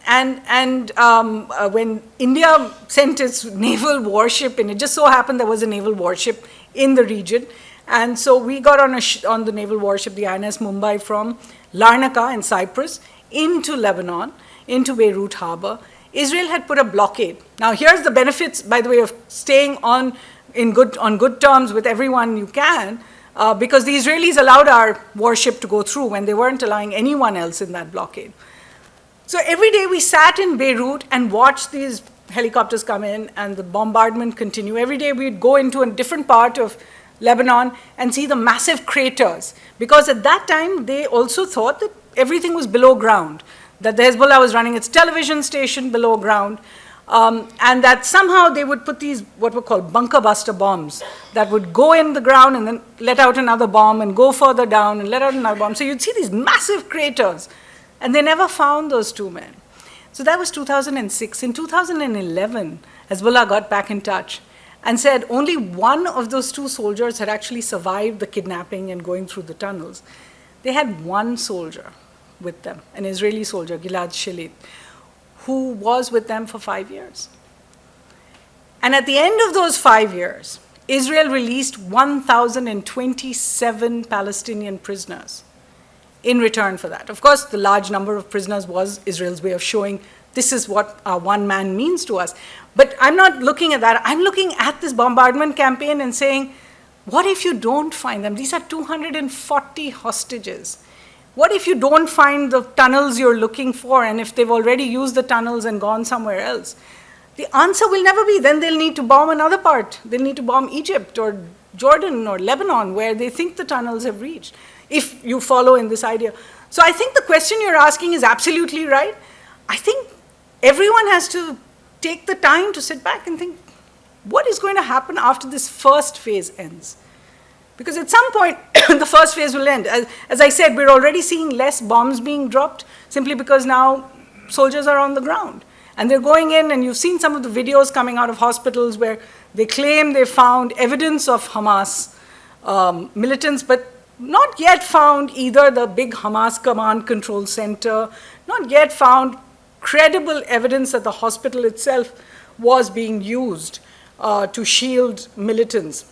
India sent its naval warship in, it just so happened there was a naval warship in the region. And so we got on the naval warship, the INS Mumbai, from Larnaca in Cyprus into Lebanon, into Beirut harbor. Israel had put a blockade. Now here's the benefits, by the way, of staying on good terms with everyone you can, because the Israelis allowed our warship to go through when they weren't allowing anyone else in that blockade. So every day we sat in Beirut and watched these helicopters come in and the bombardment continue. Every day we'd go into a different part of Lebanon and see the massive craters, because at that time they also thought that everything was below ground, that the Hezbollah was running its television station below ground, and that somehow they would put these what were called bunker buster bombs that would go in the ground and then let out another bomb and go further down and let out another bomb. So you'd see these massive craters, and they never found those 2 men. So that was 2006. In 2011, Hezbollah got back in touch and said only one of those 2 soldiers had actually survived the kidnapping and going through the tunnels. They had 1 soldier with them, an Israeli soldier, Gilad Shalit, who was with them for 5 years. And at the end of those 5 years, Israel released 1,027 Palestinian prisoners in return for that. Of course, the large number of prisoners was Israel's way of showing this is what our one man means to us. But I'm not looking at that. I'm looking at this bombardment campaign and saying, what if you don't find them? These are 240 hostages. What if you don't find the tunnels you're looking for, and if they've already used the tunnels and gone somewhere else? The answer will never be, then they'll need to bomb another part. They'll need to bomb Egypt or Jordan or Lebanon, where they think the tunnels have reached, if you follow in this idea. So I think the question you're asking is absolutely right. I think everyone has to take the time to sit back and think, what is going to happen after this first phase ends? Because at some point, the first phase will end. As I said, we're already seeing less bombs being dropped, simply because now soldiers are on the ground. And they're going in, and you've seen some of the videos coming out of hospitals where they claim they found evidence of Hamas militants, but not yet found either the big Hamas command control center, not yet found credible evidence that the hospital itself was being used to shield militants.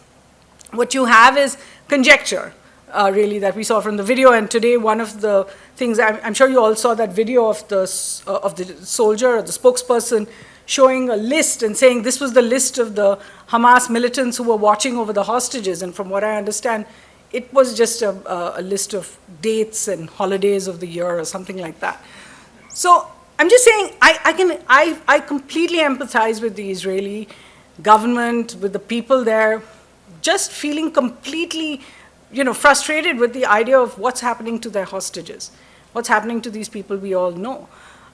What you have is conjecture, really, that we saw from the video. And today, one of the things, I'm sure you all saw that video of the soldier or the spokesperson showing a list and saying this was the list of the Hamas militants who were watching over the hostages. And from what I understand, it was just a list of dates and holidays of the year or something like that. So I'm just saying, I completely empathize with the Israeli government, with the people there, just feeling completely, frustrated with the idea of what's happening to their hostages, what's happening to these people we all know.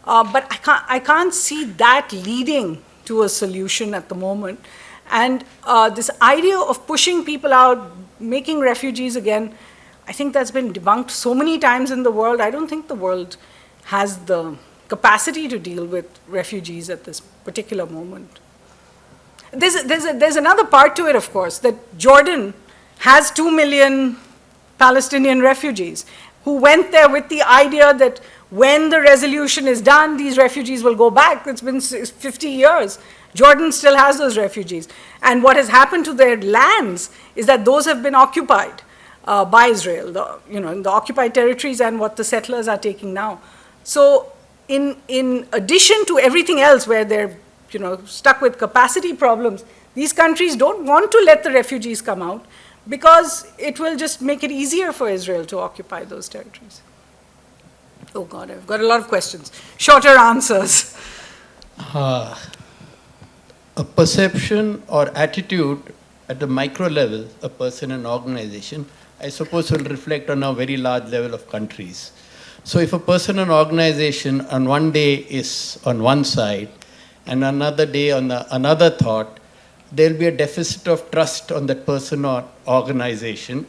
But I can't see that leading to a solution at the moment. And this idea of pushing people out, making refugees again, I think that's been debunked so many times in the world. I don't think the world has the capacity to deal with refugees at this particular moment. There's another part to it, of course, that Jordan has 2 million Palestinian refugees who went there with the idea that when the resolution is done, these refugees will go back. It's been 50 years. Jordan still has those refugees. And what has happened to their lands is that those have been occupied by Israel, in the occupied territories and what the settlers are taking now. So in addition to everything else where they're stuck with capacity problems, these countries don't want to let the refugees come out because it will just make it easier for Israel to occupy those territories. Oh God, I've got a lot of questions. Shorter answers. A perception or attitude at the micro level, a person and organization, I suppose will reflect on a very large level of countries. So if a person and organization on one day is on one side and another day on another thought, there will be a deficit of trust on that person or organization.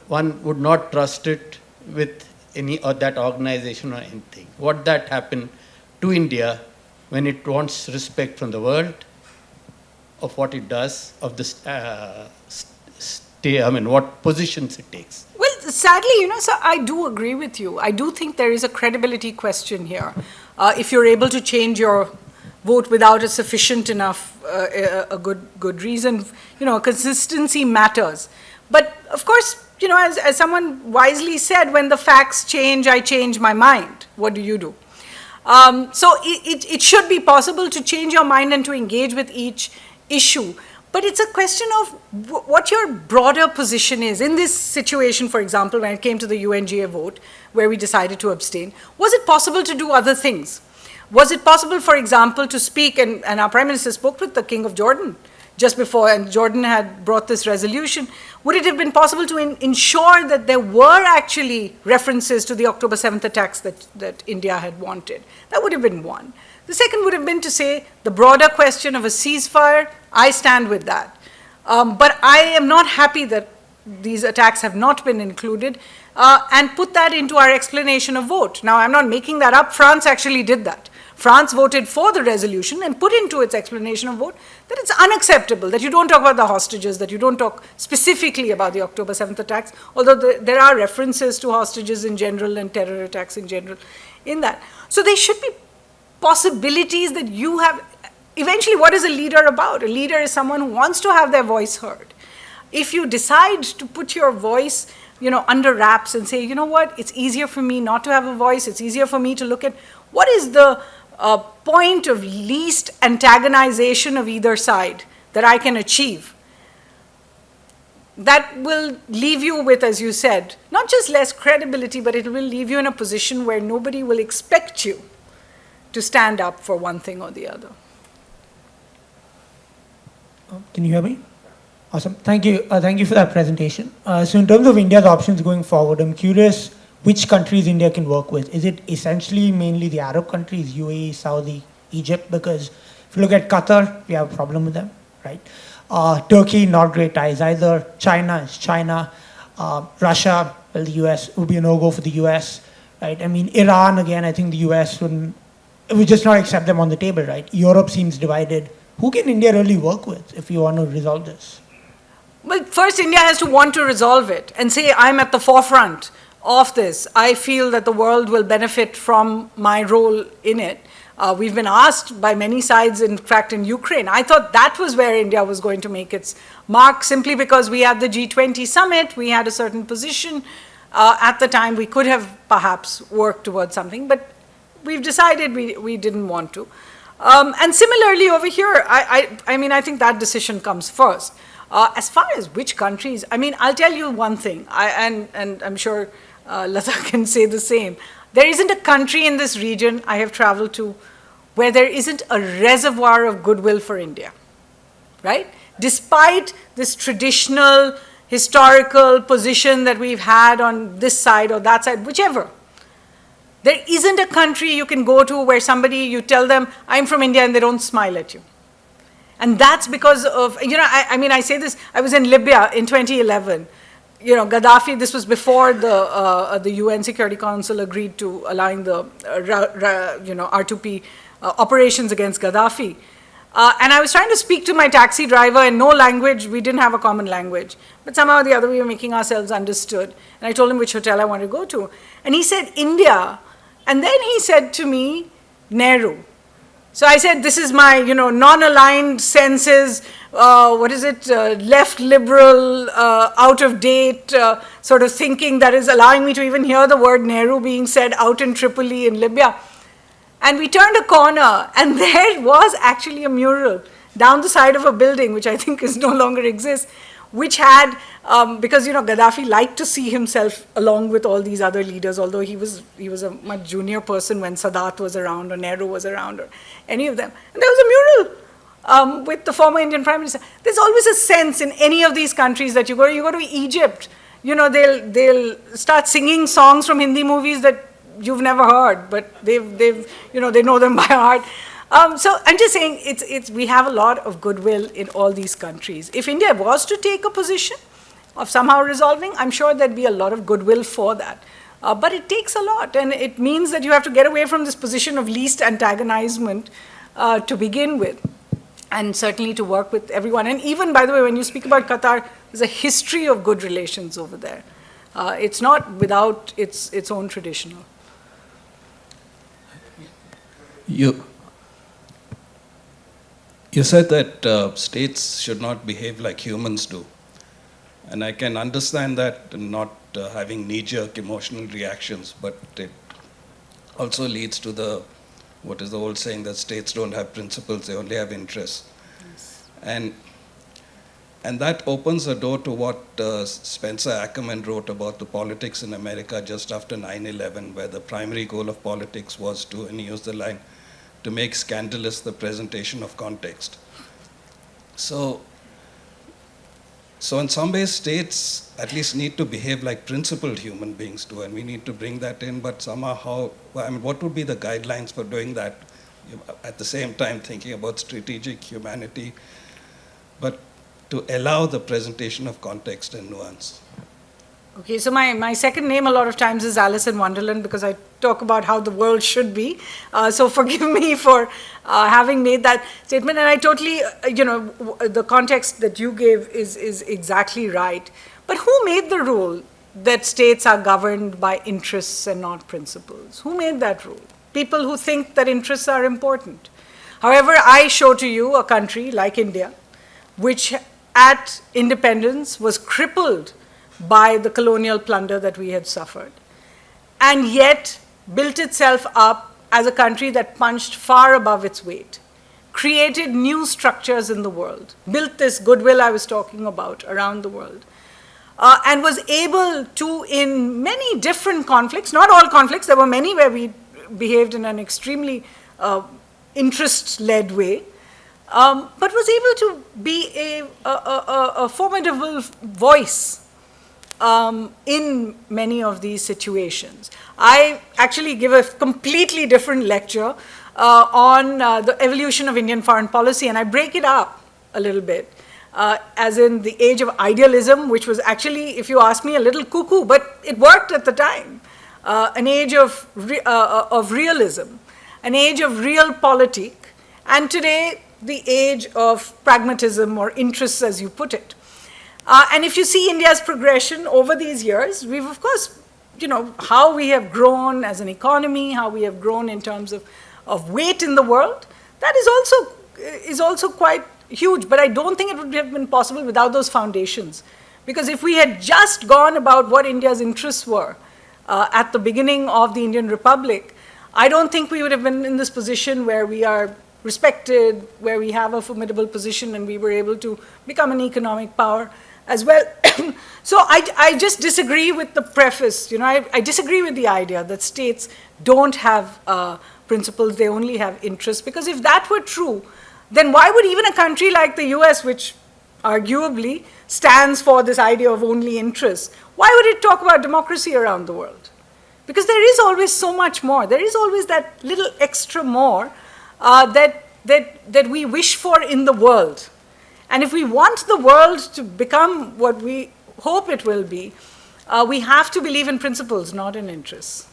One would not trust it with any or that organization or anything. What that happened to India when it wants respect from the world of what it does, of the what positions it takes. Well, sadly, so I do agree with you. I do think there is a credibility question here. If you're able to change your vote without a sufficient enough, a good reason, consistency matters. But of course, as someone wisely said, when the facts change, I change my mind. What do you do? So it should be possible to change your mind and to engage with each issue. But it's a question of what your broader position is. In this situation, for example, when it came to the UNGA vote, where we decided to abstain, was it possible to do other things? Was it possible, for example, to speak, and our Prime Minister spoke with the King of Jordan just before, and Jordan had brought this resolution. Would it have been possible to ensure that there were actually references to the October 7th attacks that India had wanted? That would have been one. The second would have been to say the broader question of a ceasefire, I stand with that. But I am not happy that these attacks have not been included, and put that into our explanation of vote. Now, I'm not making that up. France actually did that. France voted for the resolution and put into its explanation of vote that it's unacceptable, that you don't talk about the hostages, that you don't talk specifically about the October 7th attacks, although there are references to hostages in general and terror attacks in general in that. So there should be possibilities that you have. Eventually, what is a leader about? A leader is someone who wants to have their voice heard. If you decide to put your voice under wraps and say, what, it's easier for me not to have a voice, it's easier for me to look at what is the point of least antagonization of either side that I can achieve. That will leave you with, as you said, not just less credibility, but it will leave you in a position where nobody will expect you to stand up for one thing or the other. Can you hear me? Awesome. Thank you. Thank you for that presentation. So in terms of India's options going forward, I'm curious which countries India can work with. Is it essentially mainly the Arab countries, UAE, Saudi, Egypt? Because if you look at Qatar, we have a problem with them, right? Turkey, not great ties either. China is China. Russia, well, the US would be a no-go for the US, right? I mean, Iran, again, I think the US would just not accept them on the table, right? Europe seems divided. Who can India really work with if you want to resolve this? Well, first, India has to want to resolve it and say, I'm at the forefront of this. I feel that the world will benefit from my role in it. We've been asked by many sides, in fact, in Ukraine. I thought that was where India was going to make its mark, simply because we had the G20 summit, we had a certain position. At the time, we could have perhaps worked towards something, but we've decided we didn't want to. And similarly over here, I mean, I think that decision comes first. As far as which countries, I mean, I'll tell you one thing, and I'm sure Lata can say the same. There isn't a country in this region I have traveled to where there isn't a reservoir of goodwill for India, right? Despite this traditional, historical position that we've had on this side or that side, whichever. There isn't a country you can go to where somebody, you tell them, I'm from India, and they don't smile at you. And that's because of, I mean, I say this, I was in Libya in 2011. Gaddafi, this was before the UN Security Council agreed to allowing the, R2P operations against Gaddafi. And I was trying to speak to my taxi driver in no language, we didn't have a common language. But somehow or the other, we were making ourselves understood. And I told him which hotel I wanted to go to. And he said, India. And then he said to me, Nehru. So I said, this is my, non-aligned senses, left liberal, out of date sort of thinking that is allowing me to even hear the word Nehru being said out in Tripoli in Libya. And we turned a corner, and there was actually a mural down the side of a building, which I think is no longer exists, which had, because Gaddafi liked to see himself along with all these other leaders, although he was a much junior person when Sadat was around or Nehru was around or any of them. And there was a mural with the former Indian Prime Minister. There's always a sense in any of these countries that you go to Egypt, they'll start singing songs from Hindi movies that you've never heard, but they know them by heart. So I'm just saying, we have a lot of goodwill in all these countries. If India was to take a position of somehow resolving, I'm sure there'd be a lot of goodwill for that. But it takes a lot, and it means that you have to get away from this position of least antagonizement to begin with, and certainly to work with everyone. And even, by the way, when you speak about Qatar, there's a history of good relations over there. It's not without its own traditional. You said that states should not behave like humans do. And I can understand that, not having knee-jerk emotional reactions, but it also leads to what is the old saying, that states don't have principles, they only have interests. Yes. And that opens the door to what Spencer Ackerman wrote about the politics in America just after 9/11, where the primary goal of politics was to, and he used the line, to make scandalous the presentation of context. So in some ways, states at least need to behave like principled human beings do, and we need to bring that in, but somehow, what would be the guidelines for doing that? At the same time, thinking about strategic humanity, but to allow the presentation of context and nuance. Okay, so my second name a lot of times is Alice in Wonderland, because I talk about how the world should be. So forgive me for having made that statement. And I totally, the context that you gave is exactly right. But who made the rule that states are governed by interests and not principles? Who made that rule? People who think that interests are important. However, I show to you a country like India, which at independence was crippled by the colonial plunder that we had suffered, and yet built itself up as a country that punched far above its weight, created new structures in the world, built this goodwill I was talking about around the world, and was able to, in many different conflicts, not all conflicts, there were many where we behaved in an extremely interest-led way, but was able to be a formidable voice in many of these situations. I actually give a completely different lecture on the evolution of Indian foreign policy, and I break it up a little bit, as in the age of idealism, which was actually, if you ask me, a little cuckoo, but it worked at the time. An age of realism, an age of realpolitik, and today the age of pragmatism, or interests, as you put it. And if you see India's progression over these years, we've of course, how we have grown as an economy, how we have grown in terms of weight in the world, that is also quite huge. But I don't think it would have been possible without those foundations. Because if we had just gone about what India's interests were at the beginning of the Indian Republic, I don't think we would have been in this position where we are respected, where we have a formidable position, and we were able to become an economic power as well. So I just disagree with the preface. I disagree with the idea that states don't have principles, they only have interests. Because if that were true, then why would even a country like the US, which arguably stands for this idea of only interests, why would it talk about democracy around the world? Because there is always so much more. There is always that little extra more that we wish for in the world. And if we want the world to become what we hope it will be, we have to believe in principles, not in interests.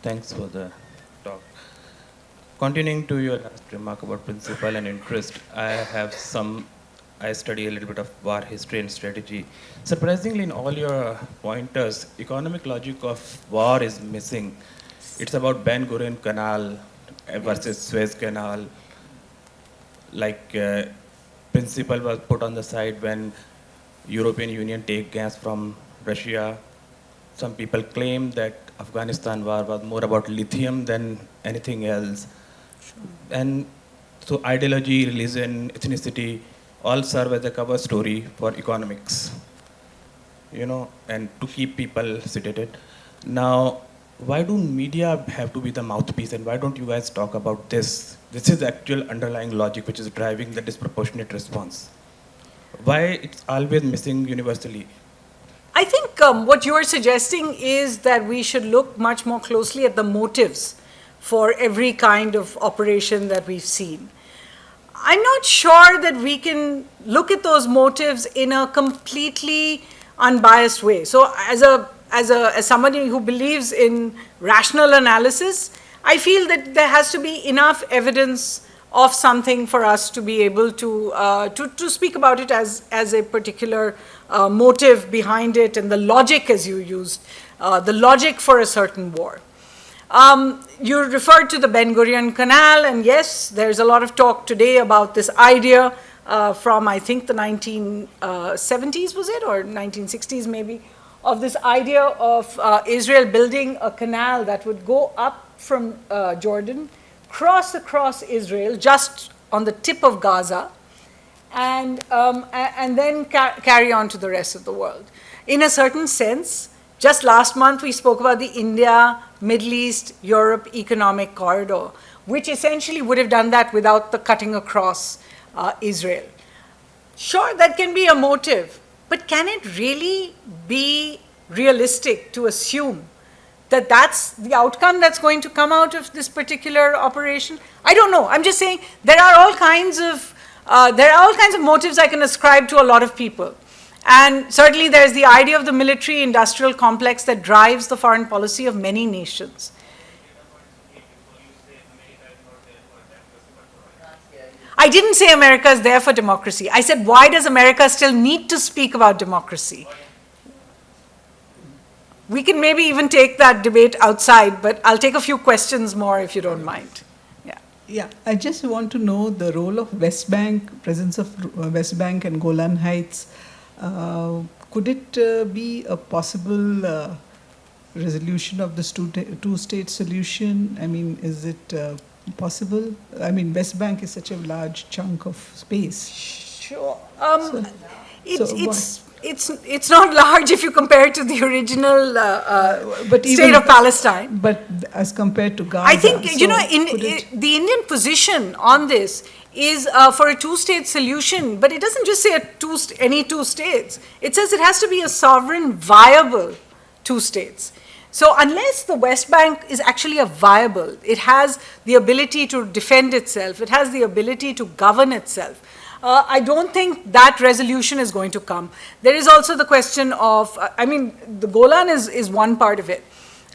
Thanks for the talk. Continuing to your last remark about principle and interest, I study a little bit of war history and strategy. Surprisingly, in all your pointers, economic logic of war is missing. It's about Ben Gurion Canal versus Suez Canal. Principle was put on the side when European Union take gas from Russia. Some people claim that Afghanistan war was more about lithium than anything else. And so ideology, religion, ethnicity all serve as a cover story for economics, and to keep people sedated. Now, why do media have to be the mouthpiece, and why don't you guys talk about this? This is the actual underlying logic which is driving the disproportionate response. Why it's always missing universally? I think what you are suggesting is that we should look much more closely at the motives for every kind of operation that we've seen. I'm not sure that we can look at those motives in a completely unbiased way. So as somebody who believes in rational analysis, I feel that there has to be enough evidence of something for us to be able to speak about it as a particular motive behind it, and the logic, as you used, the logic for a certain war. You referred to the Ben Gurion Canal, and yes, there's a lot of talk today about this idea from, I think, the 1970s, was it, or 1960s maybe, of this idea of Israel building a canal that would go up from Jordan, cross across Israel, just on the tip of Gaza, and then carry on to the rest of the world. In a certain sense, just last month we spoke about the India, Middle East, Europe economic corridor, which essentially would have done that without the cutting across Israel. Sure, that can be a motive, but can it really be realistic to assume that that's the outcome that's going to come out of this particular operation? I don't know. I'm just saying there are all kinds of motives I can ascribe to a lot of people. And certainly there's the idea of the military-industrial complex that drives the foreign policy of many nations. I didn't say America is there for democracy. I said, why does America still need to speak about democracy? We can maybe even take that debate outside, but I'll take a few questions more if you don't mind. Yeah, I just want to know the role of West Bank, presence of West Bank and Golan Heights. Could it be a possible resolution of this two-state solution? I mean, is it possible? I mean, West Bank is such a large chunk of space. Sure. It's not large if you compare it to the original state of Palestine. But as compared to Gaza. I think, the Indian position on this is for a two-state solution, but it doesn't just say any two states. It says it has to be a sovereign, viable two states. So unless the West Bank is actually a viable, it has the ability to defend itself, it has the ability to govern itself, I don't think that resolution is going to come. There is also the question of, the Golan is one part of it.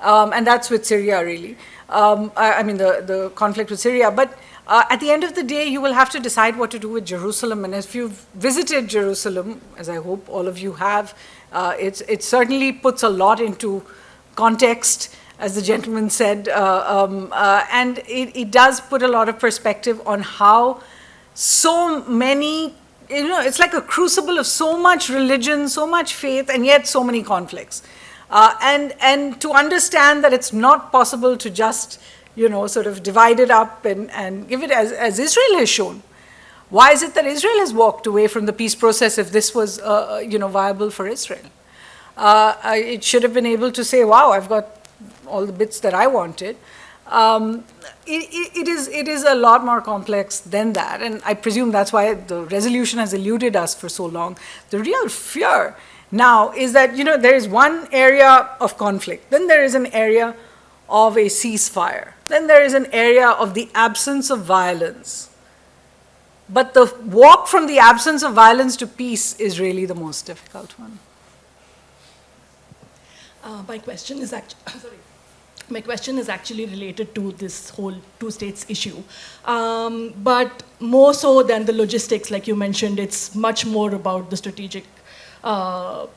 And that's with Syria, really. I mean, the conflict with Syria. But at the end of the day, you will have to decide what to do with Jerusalem. And if you've visited Jerusalem, as I hope all of you have, it certainly puts a lot into context, as the gentleman said, and it does put a lot of perspective on how so many, it's like a crucible of so much religion, so much faith, and yet so many conflicts. And to understand that it's not possible to just, sort of divide it up and give it as Israel has shown. Why is it that Israel has walked away from the peace process if this was, viable for Israel? It should have been able to say, wow, I've got all the bits that I wanted. It is a lot more complex than that, and I presume that's why the resolution has eluded us for so long. The real fear now is that, there is one area of conflict, then there is an area of a ceasefire, then there is an area of the absence of violence. But the walk from the absence of violence to peace is really the most difficult one. My question is actually related to this whole two states issue. But more so than the logistics, like you mentioned, it's much more about the strategic, the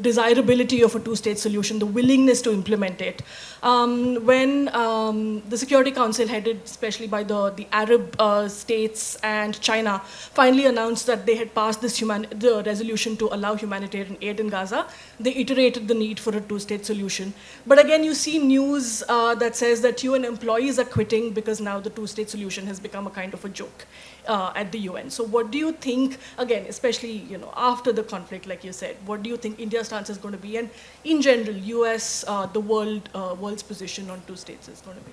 desirability of a two-state solution, the willingness to implement it. When the Security Council, headed especially by the Arab states and China, finally announced that they had passed the resolution to allow humanitarian aid in Gaza, they iterated the need for a two-state solution. But again, you see news that says that UN employees are quitting because now the two-state solution has become a kind of a joke at the UN. So what do you think, again, especially after the conflict, like you said, what do you think India's stance is going to be? And in general, US, the world's position on two states is going to be?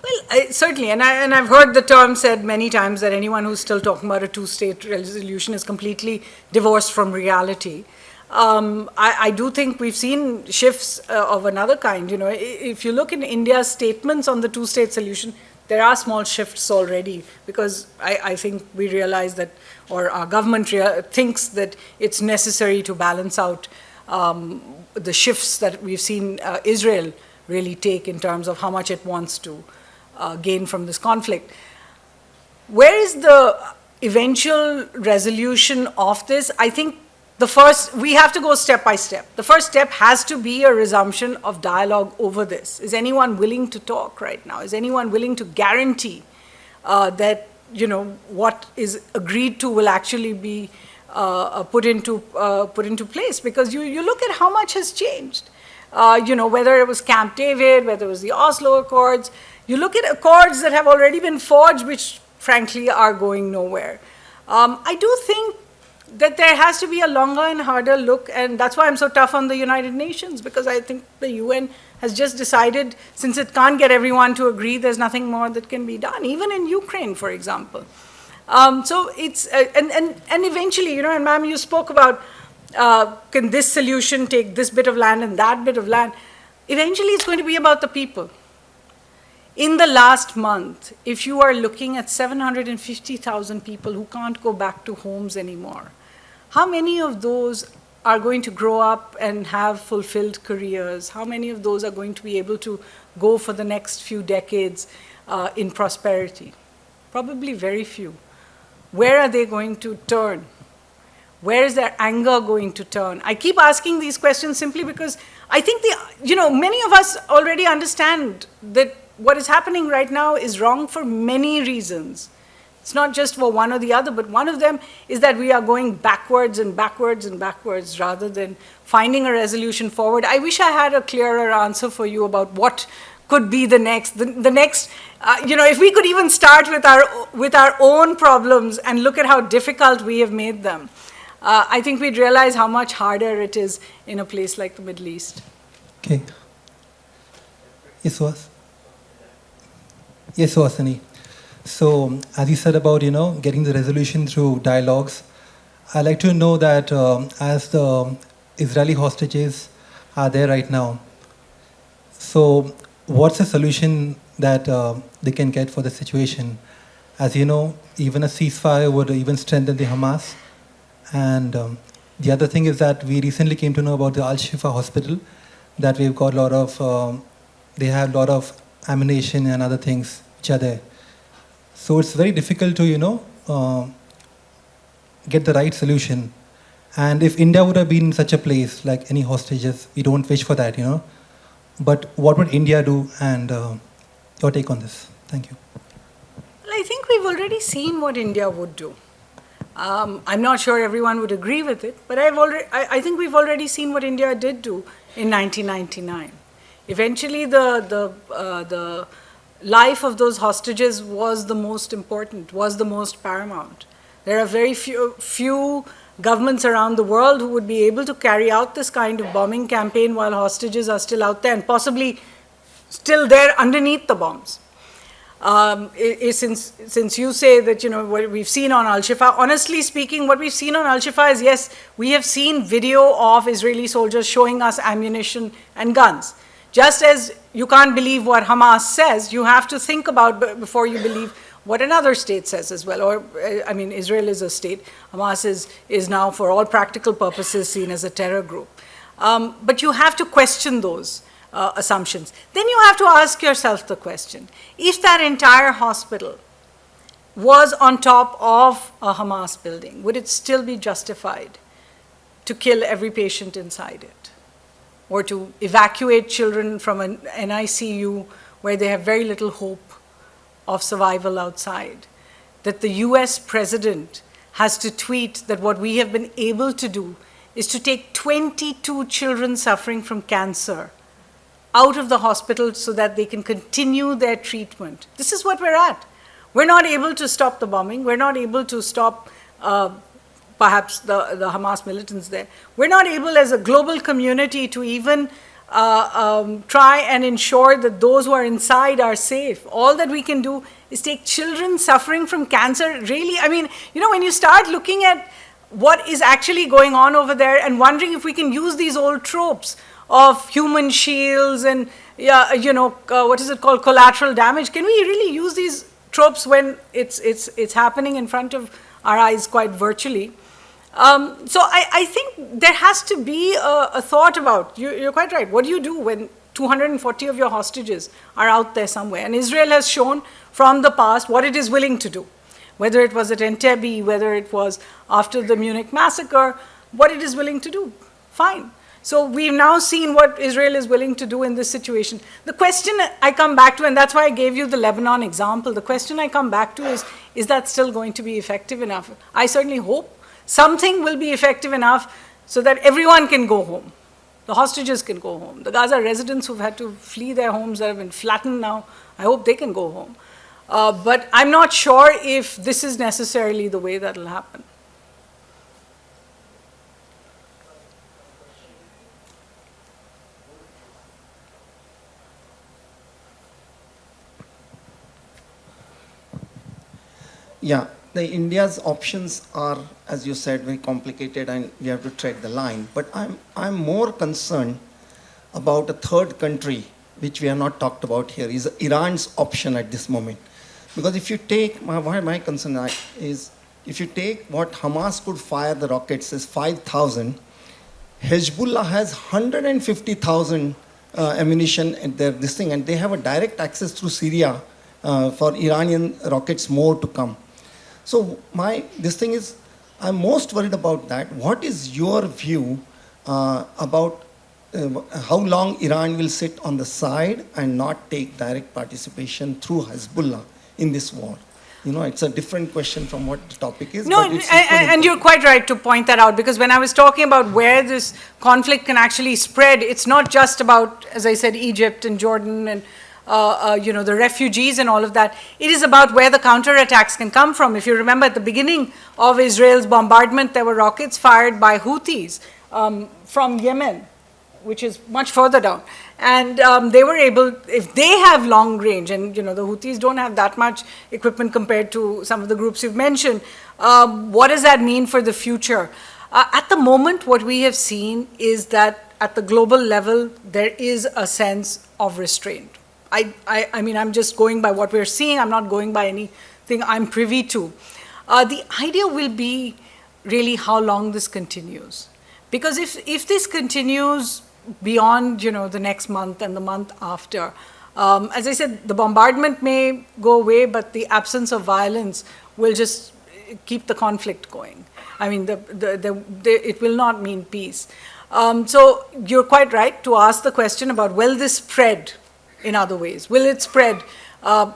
Well, certainly, and I've heard the term said many times that anyone who's still talking about a two-state resolution is completely divorced from reality. I do think we've seen shifts of another kind. If you look in India's statements on the two-state solution, there are small shifts already, because I think we realize that, or our government thinks that it's necessary to balance out the shifts that we've seen Israel really take in terms of how much it wants to gain from this conflict. Where is the eventual resolution of this? I think we have to go step by step. The first step has to be a resumption of dialogue over this. Is anyone willing to talk right now? Is anyone willing to guarantee that what is agreed to will actually be put into place? Because you look at how much has changed. Whether it was Camp David, whether it was the Oslo Accords, you look at accords that have already been forged, which frankly are going nowhere. I do think that there has to be a longer and harder look, and that's why I'm so tough on the United Nations, because I think the UN has just decided, since it can't get everyone to agree, there's nothing more that can be done, even in Ukraine, for example. So it's, and eventually, and ma'am, you spoke about, can this solution take this bit of land and that bit of land? Eventually, it's going to be about the people. In the last month, if you are looking at 750,000 people who can't go back to homes anymore, how many of those are going to grow up and have fulfilled careers? How many of those are going to be able to go for the next few decades in prosperity? Probably very few. Where are they going to turn? Where is their anger going to turn? I keep asking these questions simply because I think many of us already understand that what is happening right now is wrong for many reasons. It's not just for one or the other, but one of them is that we are going backwards and backwards and backwards rather than finding a resolution forward. I wish I had a clearer answer for you about what could be the next. The next, if we could even start with our own problems and look at how difficult we have made them, I think we'd realize how much harder it is in a place like the Middle East. Okay. Yes, Suhasini. So, as you said about, getting the resolution through dialogues, I'd like to know that as the Israeli hostages are there right now, so what's the solution that they can get for the situation? As you know, even a ceasefire would even strengthen the Hamas. And the other thing is that we recently came to know about the Al-Shifa hospital that we've got a lot of, they have a lot of ammunition and other things which are there. So it's very difficult to, get the right solution. And if India would have been in such a place, like any hostages, we don't wish for that, But what would India do? And your take on this? Thank you. Well, I think we've already seen what India would do. I'm not sure everyone would agree with it, but I think we've already seen what India did do in 1999. Eventually, the life of those hostages was the most important, was the most paramount. There are very few governments around the world who would be able to carry out this kind of bombing campaign while hostages are still out there and possibly still there underneath the bombs. Since you say that, what we've seen on Al-Shifa, honestly speaking, what we've seen on Al-Shifa is, yes, we have seen video of Israeli soldiers showing us ammunition and guns. Just as you can't believe what Hamas says, you have to think about before you believe what another state says as well. Or, Israel is a state. Hamas is now, for all practical purposes, seen as a terror group. But you have to question those assumptions. Then you have to ask yourself the question, if that entire hospital was on top of a Hamas building, would it still be justified to kill every patient inside it? Or to evacuate children from an NICU where they have very little hope of survival outside? That the US president has to tweet that what we have been able to do is to take 22 children suffering from cancer out of the hospital so that they can continue their treatment. This is what we're at. We're not able to stop the bombing. We're not able to stop perhaps the Hamas militants there. We're not able as a global community to even try and ensure that those who are inside are safe. All that we can do is take children suffering from cancer. Really, when you start looking at what is actually going on over there and wondering if we can use these old tropes of human shields and, what is it called, collateral damage. Can we really use these tropes when it's happening in front of our eyes quite virtually? So I think there has to be a thought about, you're quite right, what do you do when 240 of your hostages are out there somewhere? And Israel has shown from the past what it is willing to do, whether it was at Entebbe, whether it was after the Munich massacre, what it is willing to do. Fine. So we've now seen what Israel is willing to do in this situation. The question I come back to, and that's why I gave you the Lebanon example, the question I come back to is that still going to be effective enough? I certainly hope something will be effective enough so that everyone can go home. The hostages can go home. The Gaza residents who've had to flee their homes that have been flattened now, I hope they can go home. But I'm not sure if this is necessarily the way that will happen. Yeah, the India's options are, as you said, very complicated and we have to tread the line. But I'm more concerned about a third country, which we have not talked about here, is Iran's option at this moment. Because if you take, my concern is, if you take what Hamas could fire the rockets is 5,000, Hezbollah has 150,000 ammunition at this thing, and they have a direct access through Syria for Iranian rockets more to come. So this thing is, I'm most worried about that. What is your view about how long Iran will sit on the side and not take direct participation through Hezbollah in this war? It's a different question from what the topic is. No, and you're quite right to point that out, because when I was talking about where this conflict can actually spread, it's not just about, as I said, Egypt and Jordan and the refugees and all of that. It is about where the counterattacks can come from. If you remember at the beginning of Israel's bombardment, there were rockets fired by Houthis from Yemen, which is much further down. And they were able, if they have long range, and the Houthis don't have that much equipment compared to some of the groups you've mentioned, what does that mean for the future? At the moment, what we have seen is that at the global level, there is a sense of restraint. I'm just going by what we're seeing. I'm not going by anything I'm privy to. The idea will be really how long this continues. Because if this continues beyond, the next month and the month after. As I said, the bombardment may go away, but the absence of violence will just keep the conflict going. I mean, it will not mean peace. So you're quite right to ask the question about, will this spread in other ways? Will it spread? I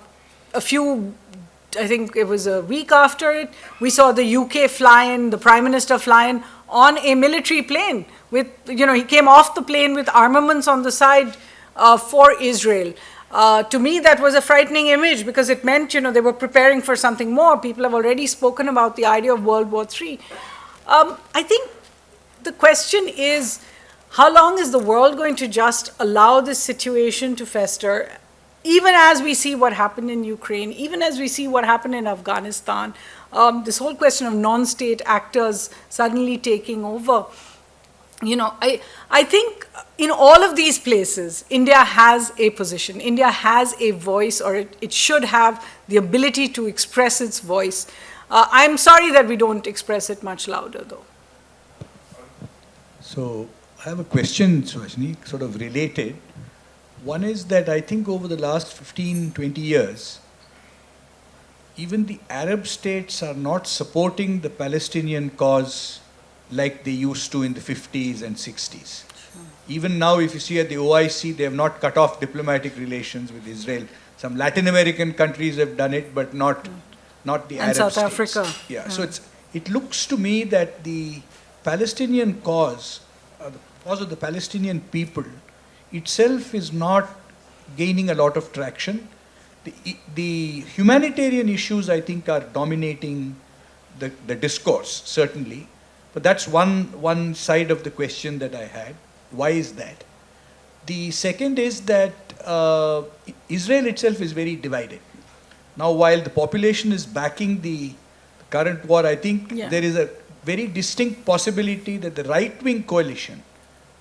think it was a week after it, we saw the UK fly in, the Prime Minister fly in on a military plane with, he came off the plane with armaments on the side for Israel. To me, that was a frightening image because it meant, they were preparing for something more. People have already spoken about the idea of World War III. I think the question is, how long is the world going to just allow this situation to fester, even as we see what happened in Ukraine, even as we see what happened in Afghanistan, this whole question of non-state actors suddenly taking over. I think in all of these places, India has a position. India has a voice, or it should have the ability to express its voice. I'm sorry that we don't express it much louder, though. So I have a question, Sushasini, sort of related. One is that I think over the last 15, 20 years, even the Arab states are not supporting the Palestinian cause like they used to in the 50s and 60s. Even now, if you see at the OIC, they have not cut off diplomatic relations with Israel. Some Latin American countries have done it, but not the Arab South states. Africa. Yeah. So it looks to me that the Palestinian cause, the cause of the Palestinian people, itself is not gaining a lot of traction. The humanitarian issues, I think, are dominating the discourse, certainly. But that's one side of the question that I had. Why is that? The second is that Israel itself is very divided. Now, while the population is backing the current war, I think there is a very distinct possibility that the right-wing coalition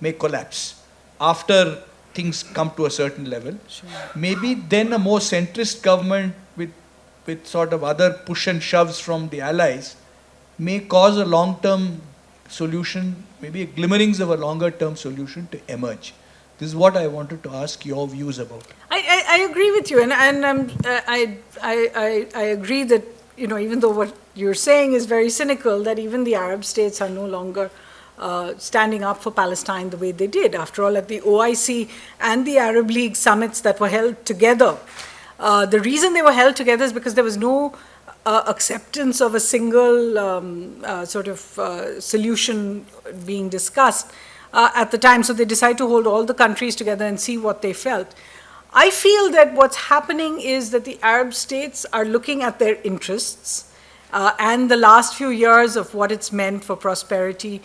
may collapse after things come to a certain level. Sure. Maybe then a more centrist government with sort of other push and shoves from the allies may cause a long-term solution, maybe glimmerings of a longer-term solution to emerge. This is what I wanted to ask your views about. I agree with you, and I agree that, even though what you're saying is very cynical, that even the Arab states are no longer standing up for Palestine the way they did. After all, at the OIC and the Arab League summits that were held together, the reason they were held together is because there was no acceptance of a single solution being discussed at the time. So they decided to hold all the countries together and see what they felt. I feel that what's happening is that the Arab states are looking at their interests and the last few years of what it's meant for prosperity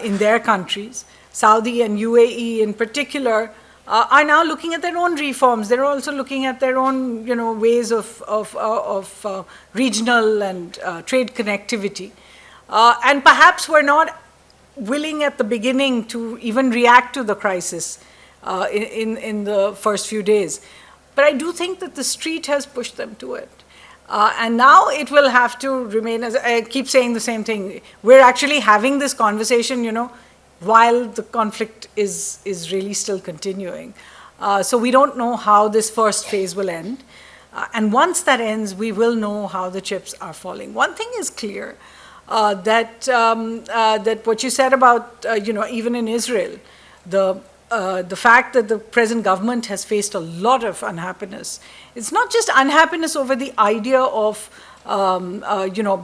in their countries. Saudi and UAE in particular are now looking at their own reforms. They're also looking at their own, ways of regional and trade connectivity. And perhaps we're not willing at the beginning to even react to the crisis in the first few days. But I do think that the street has pushed them to it. And now it will have to remain, as I keep saying the same thing, we're actually having this conversation, while the conflict is really still continuing. So we don't know how this first phase will end. And once that ends, we will know how the chips are falling. One thing is clear, that what you said about, even in Israel, the fact that the present government has faced a lot of unhappiness. It's not just unhappiness over the idea of,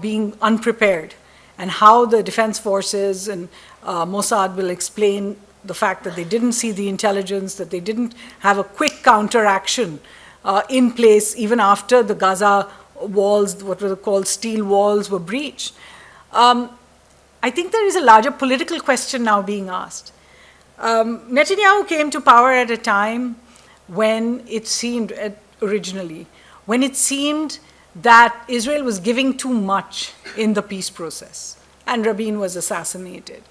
being unprepared, and how the defense forces and Mossad will explain the fact that they didn't see the intelligence, that they didn't have a quick counteraction in place even after the Gaza walls, what were called steel walls, were breached. I think there is a larger political question now being asked. Netanyahu came to power at a time when it seemed, originally, when it seemed that Israel was giving too much in the peace process, and Rabin was assassinated.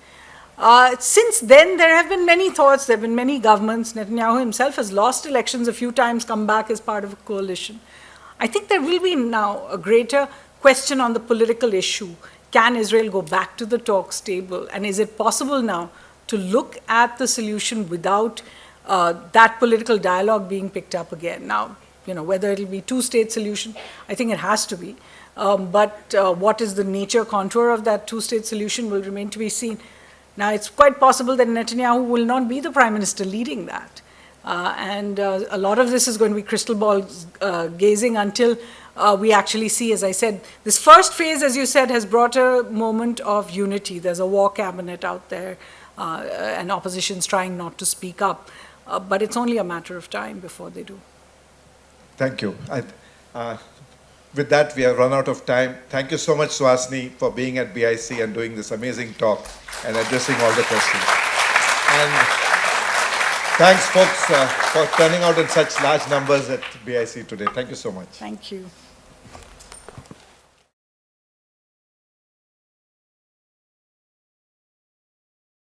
Since then, there have been many thoughts, there have been many governments. Netanyahu himself has lost elections a few times, come back as part of a coalition. I think there will be now a greater question on the political issue. Can Israel go back to the talks table? And is it possible now to look at the solution without that political dialogue being picked up again. Now, whether it'll be two-state solution, I think it has to be. But what is the nature contour of that two-state solution will remain to be seen. Now, it's quite possible that Netanyahu will not be the prime minister leading that. And a lot of this is going to be crystal ball gazing until we actually see, as I said, this first phase, as you said, has brought a moment of unity. There's a war cabinet out there, and opposition's trying not to speak up. But it's only a matter of time before they do. Thank you. With that, we have run out of time. Thank you so much, Suhasini, for being at BIC and doing this amazing talk and addressing all the questions. And thanks, folks, for turning out in such large numbers at BIC today. Thank you so much. Thank you.